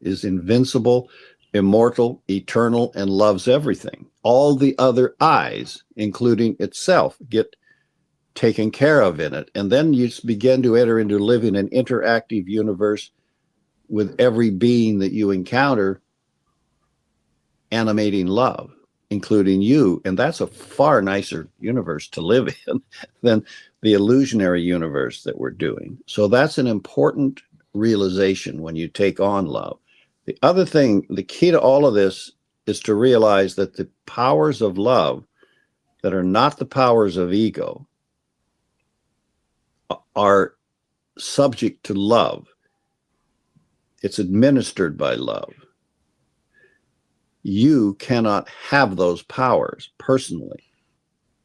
[SPEAKER 2] is invincible, immortal, eternal, and loves everything. All the other I's, including itself, get taken care of in it. And then you begin to enter into living an interactive universe with every being that you encounter, animating love, including you. And that's a far nicer universe to live in than the illusionary universe that we're doing. So that's an important realization when you take on love. The other thing, the key to all of this, is to realize that the powers of love that are not the powers of ego are subject to love. It's administered by love. You cannot have those powers personally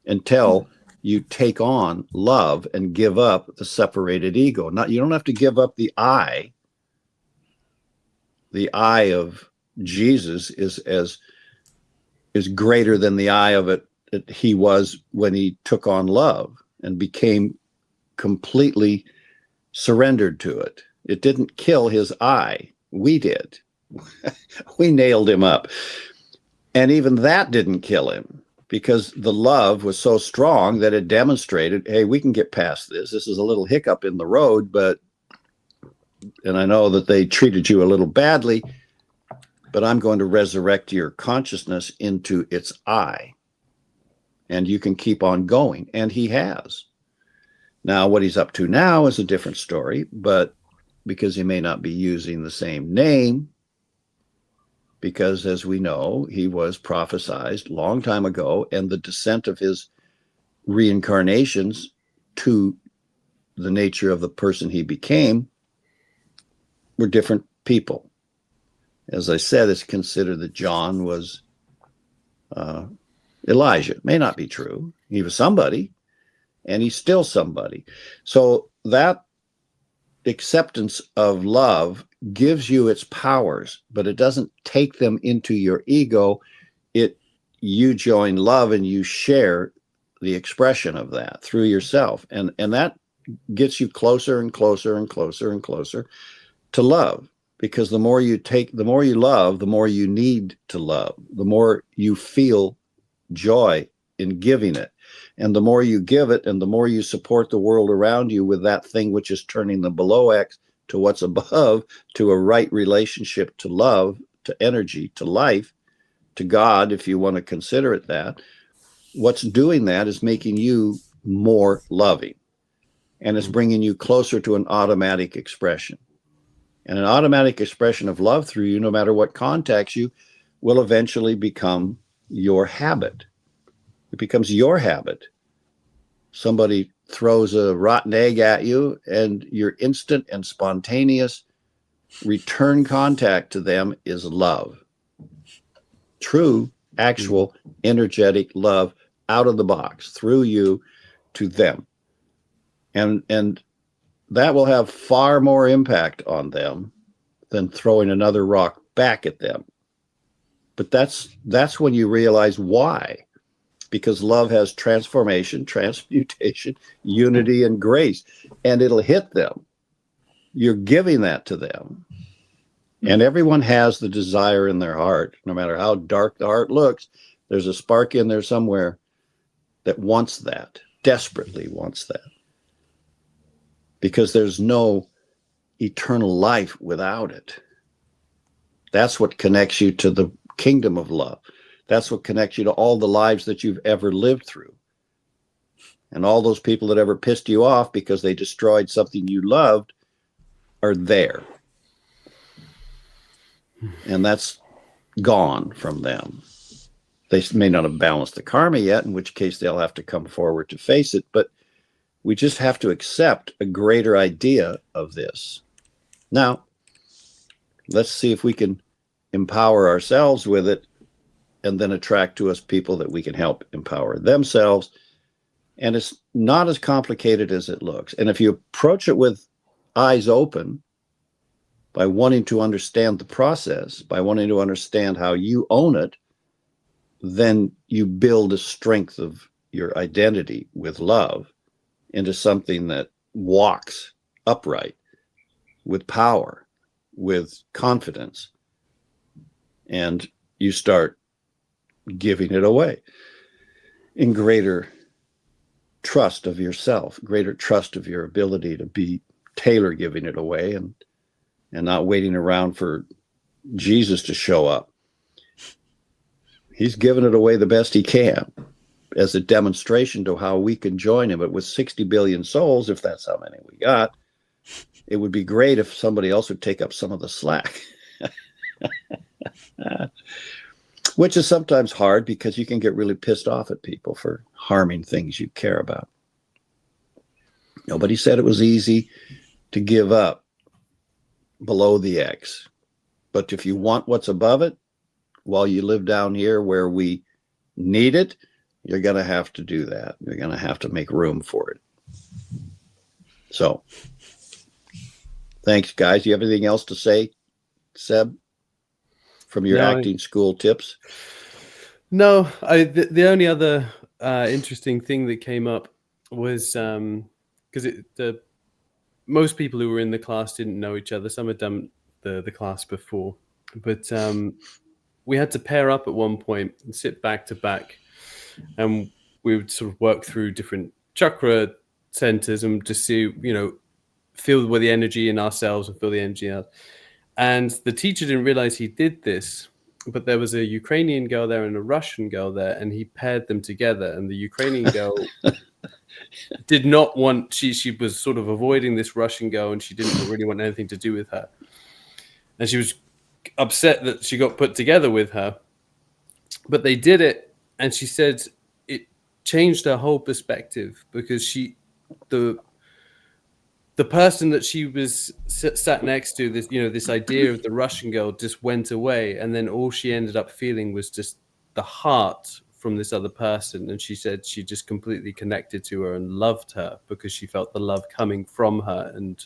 [SPEAKER 2] until you take on love and give up the separated ego. You don't have to give up the I. The I of Jesus is greater than the I of it that he was when he took on love and became completely surrendered to it. It didn't kill his I. We did. We nailed him up. And even that didn't kill him, because the love was so strong that it demonstrated, hey, we can get past this. This is a little hiccup in the road, and I know that they treated you a little badly, but I'm going to resurrect your consciousness into its I. And you can keep on going. And he has. Now, what he's up to now is a different story, but because he may not be using the same name, because as we know, he was prophesized long time ago, and the descent of his reincarnations to the nature of the person he became were different people. As I said, it's considered that John was Elijah. It may not be true. He was somebody, and he's still somebody. So that acceptance of love gives you its powers, but it doesn't take them into your ego. You join love and you share the expression of that through yourself. And that gets you closer and closer and closer and closer to love. Because the more you love, the more you need to love, the more you feel joy in giving it. And the more you give it, and the more you support the world around you with that thing which is turning the below X to what's above, to a right relationship to love, to energy, to life, to God, if you want to consider it that, what's doing that is making you more loving. And it's bringing you closer to an automatic expression. And an automatic expression of love through you, no matter what contacts you, will eventually become your habit. It becomes your habit. Somebody throws a rotten egg at you, and your instant and spontaneous return contact to them is love. True, actual, energetic love out of the box, through you to them. And that will have far more impact on them than throwing another rock back at them. But that's when you realize why. Because love has transformation, transmutation, unity, and grace. And it'll hit them. You're giving that to them. And everyone has the desire in their heart. No matter how dark the heart looks, there's a spark in there somewhere that wants that, desperately wants that. Because there's no eternal life without it. That's what connects you to the kingdom of love. That's what connects you to all the lives that you've ever lived through. And all those people that ever pissed you off because they destroyed something you loved are there. And that's gone from them. They may not have balanced the karma yet, in which case they'll have to come forward to face it. But we just have to accept a greater idea of this. Now, let's see if we can empower ourselves with it and then attract to us people that we can help empower themselves. And it's not as complicated as it looks. And if you approach it with eyes open, by wanting to understand the process, by wanting to understand how you own it, then you build a strength of your identity with love into something that walks upright, with power, with confidence. And you start giving it away in greater trust of yourself, greater trust of your ability to be Taylor giving it away, and not waiting around for Jesus to show up. He's given it away the best he can as a demonstration to how we can join him. But with 60 billion souls, if that's how many we got, it would be great if somebody else would take up some of the slack. Which is sometimes hard because you can get really pissed off at people for harming things you care about. Nobody said it was easy to give up below the X. But if you want what's above it, while you live down here where we need it, you're going to have to do that. You're going to have to make room for it. So, thanks, guys. Do you have anything else to say, Seb, from your acting school tips?
[SPEAKER 3] No, the only other interesting thing that came up was because most people who were in the class didn't know each other. Some had done the class before, but we had to pair up at one point and sit back to back, and we would sort of work through different chakra centers and to see, feel where the energy in ourselves and feel the energy out. And the teacher didn't realize he did this, but there was a Ukrainian girl there and a Russian girl there, and he paired them together. And the Ukrainian girl did not want, she was sort of avoiding this Russian girl, and she didn't really want anything to do with her. And she was upset that she got put together with her. But they did it, and she said it changed her whole perspective, because she the person that she was sat next to, this, you know, this idea of the Russian girl just went away, and then all she ended up feeling was just the heart from this other person. And she said she just completely connected to her and loved her because she felt the love coming from her, and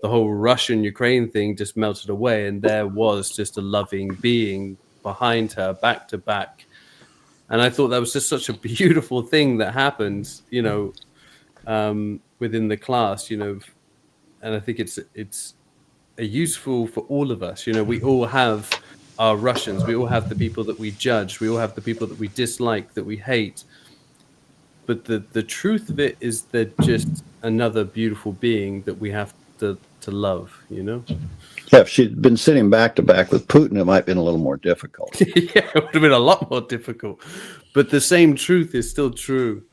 [SPEAKER 3] the whole Russian Ukraine thing just melted away, and there was just a loving being behind her, back to back. And I thought that was just such a beautiful thing that happened, you know, within the class, you know. And I think it's a useful for all of us. You know, we all have our Russians, we all have the people that we judge, we all have the people that we dislike, that we hate. But the truth of it is they're just another beautiful being that we have to love, you know?
[SPEAKER 2] Yeah, if she'd been sitting back to back with Putin, it might have been a little more difficult.
[SPEAKER 3] Yeah, it would have been a lot more difficult. But the same truth is still true.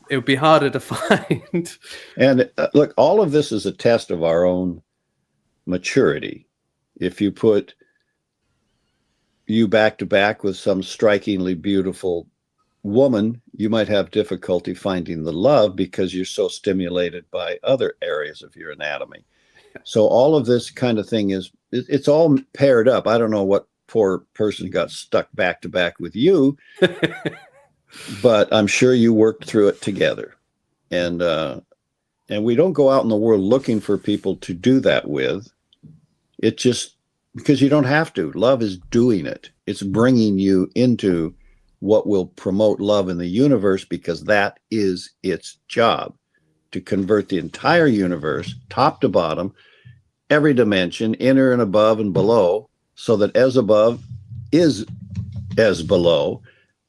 [SPEAKER 3] It would be harder to find.
[SPEAKER 2] And look, all of this is a test of our own maturity. If you put you back to back with some strikingly beautiful woman, you might have difficulty finding the love because you're so stimulated by other areas of your anatomy. So all of this kind of thing it's all paired up. I don't know what poor person got stuck back to back with you, but I'm sure you worked through it together. And we don't go out in the world looking for people to do that with. It just, because you don't have to. Love is doing it. It's bringing you into what will promote love in the universe, because that is its job, to convert the entire universe, top to bottom, every dimension, inner and above and below, so that as above is as below,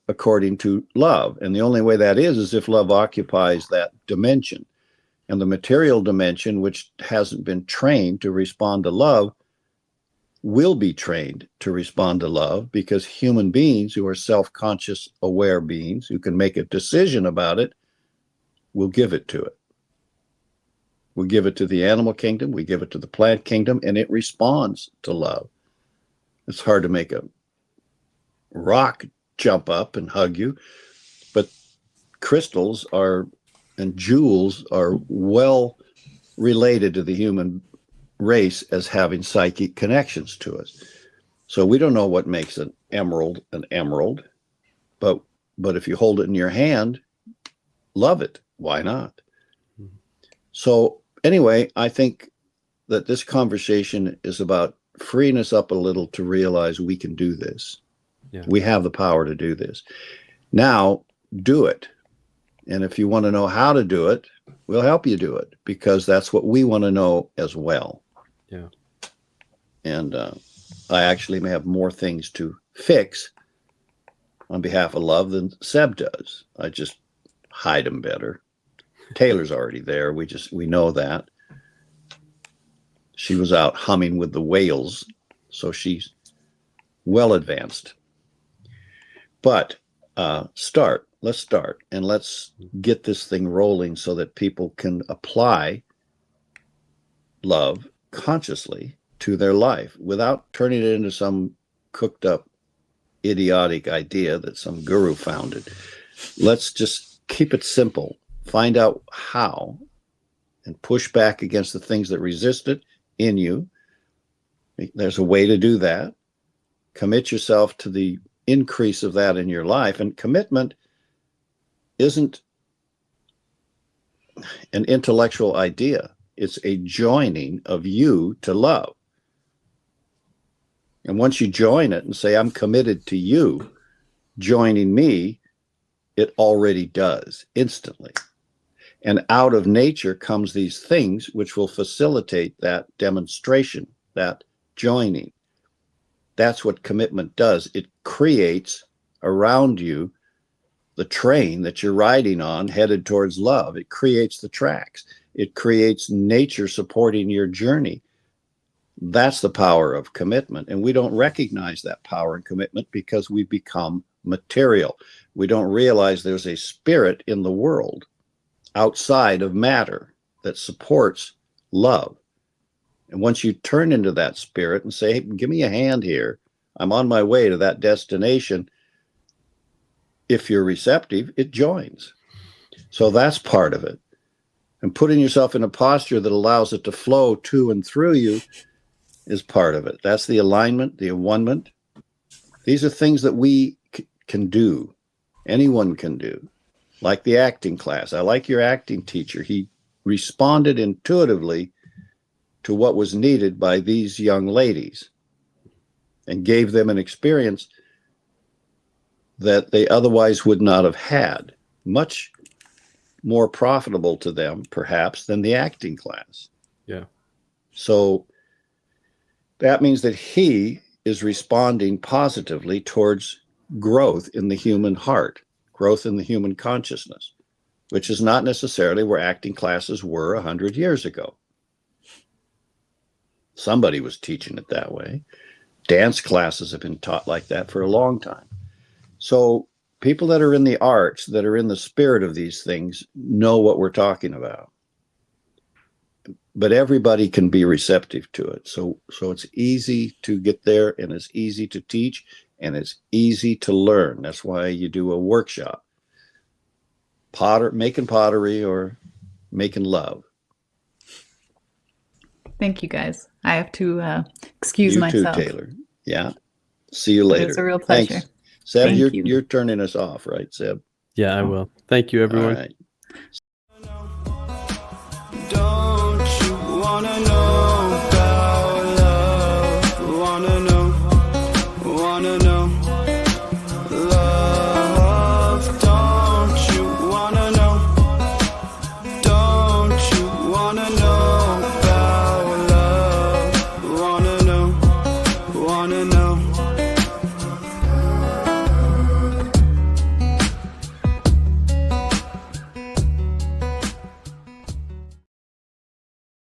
[SPEAKER 2] according to love. And the only way that is if love occupies that dimension. And the material dimension, which hasn't been trained to respond to love, will be trained to respond to love, because human beings who are self-conscious, aware beings who can make a decision about it will give it to it. We give it to the animal kingdom, we give it to the plant kingdom, and it responds to love. It's hard to make a rock jump up and hug you, but crystals and jewels are well related to the human race as having psychic connections to us. So we don't know what makes an emerald, but if you hold it in your hand, love it. Why not? Mm-hmm. So anyway, I think that this conversation is about freeing us up a little to realize we can do this. Yeah. We have the power to do this. Now, do it. And if you want to know how to do it, we'll help you do it, because that's what we want to know as well.
[SPEAKER 3] Yeah.
[SPEAKER 2] And I actually may have more things to fix on behalf of love than Seb does. I just hide them better. Taylor's already there. We know that. She was out humming with the whales, so she's well advanced. But let's start, and let's get this thing rolling so that people can apply love consciously to their life without turning it into some cooked up idiotic idea that some guru founded. Let's just keep it simple. Find out how, and push back against the things that resist it in you. There's a way to do that. Commit yourself to the increase of that in your life. And commitment isn't an intellectual idea. It's a joining of you to love. And once you join it and say, I'm committed to you joining me, it already does instantly. And out of nature comes these things which will facilitate that demonstration, that joining. That's what commitment does. It creates around you the train that you're riding on headed towards love. It creates the tracks. It creates nature supporting your journey. That's the power of commitment. And we don't recognize that power and commitment because we become material. We don't realize there's a spirit in the world outside of matter that supports love. And once you turn into that spirit and say, hey, give me a hand here, I'm on my way to that destination. If you're receptive, it joins. So that's part of it. And putting yourself in a posture that allows it to flow to and through you is part of it. That's the alignment, the one-ment. These are things that we can do. Anyone can do. Like the acting class. I like your acting teacher. He responded intuitively to what was needed by these young ladies and gave them an experience that they otherwise would not have had. Much more profitable to them, perhaps, than the acting class.
[SPEAKER 3] Yeah.
[SPEAKER 2] So that means that he is responding positively towards growth in the human heart, growth in the human consciousness, which is not necessarily where acting classes were 100 years ago. Somebody was teaching it that way. Dance classes have been taught like that for a long time. So people that are in the arts, that are in the spirit of these things, know what we're talking about. But everybody can be receptive to it. So it's easy to get there, and it's easy to teach, and it's easy to learn. That's why you do a workshop. Making pottery or making love.
[SPEAKER 1] Thank you, guys. I have to excuse
[SPEAKER 2] you
[SPEAKER 1] myself.
[SPEAKER 2] You too, Taylor. Yeah. See you later.
[SPEAKER 1] It was a real pleasure.
[SPEAKER 2] Thanks. Seb,
[SPEAKER 1] Thank you.
[SPEAKER 2] you're turning us off, right, Seb?
[SPEAKER 3] Yeah, I will. Thank you, everyone.
[SPEAKER 2] All right.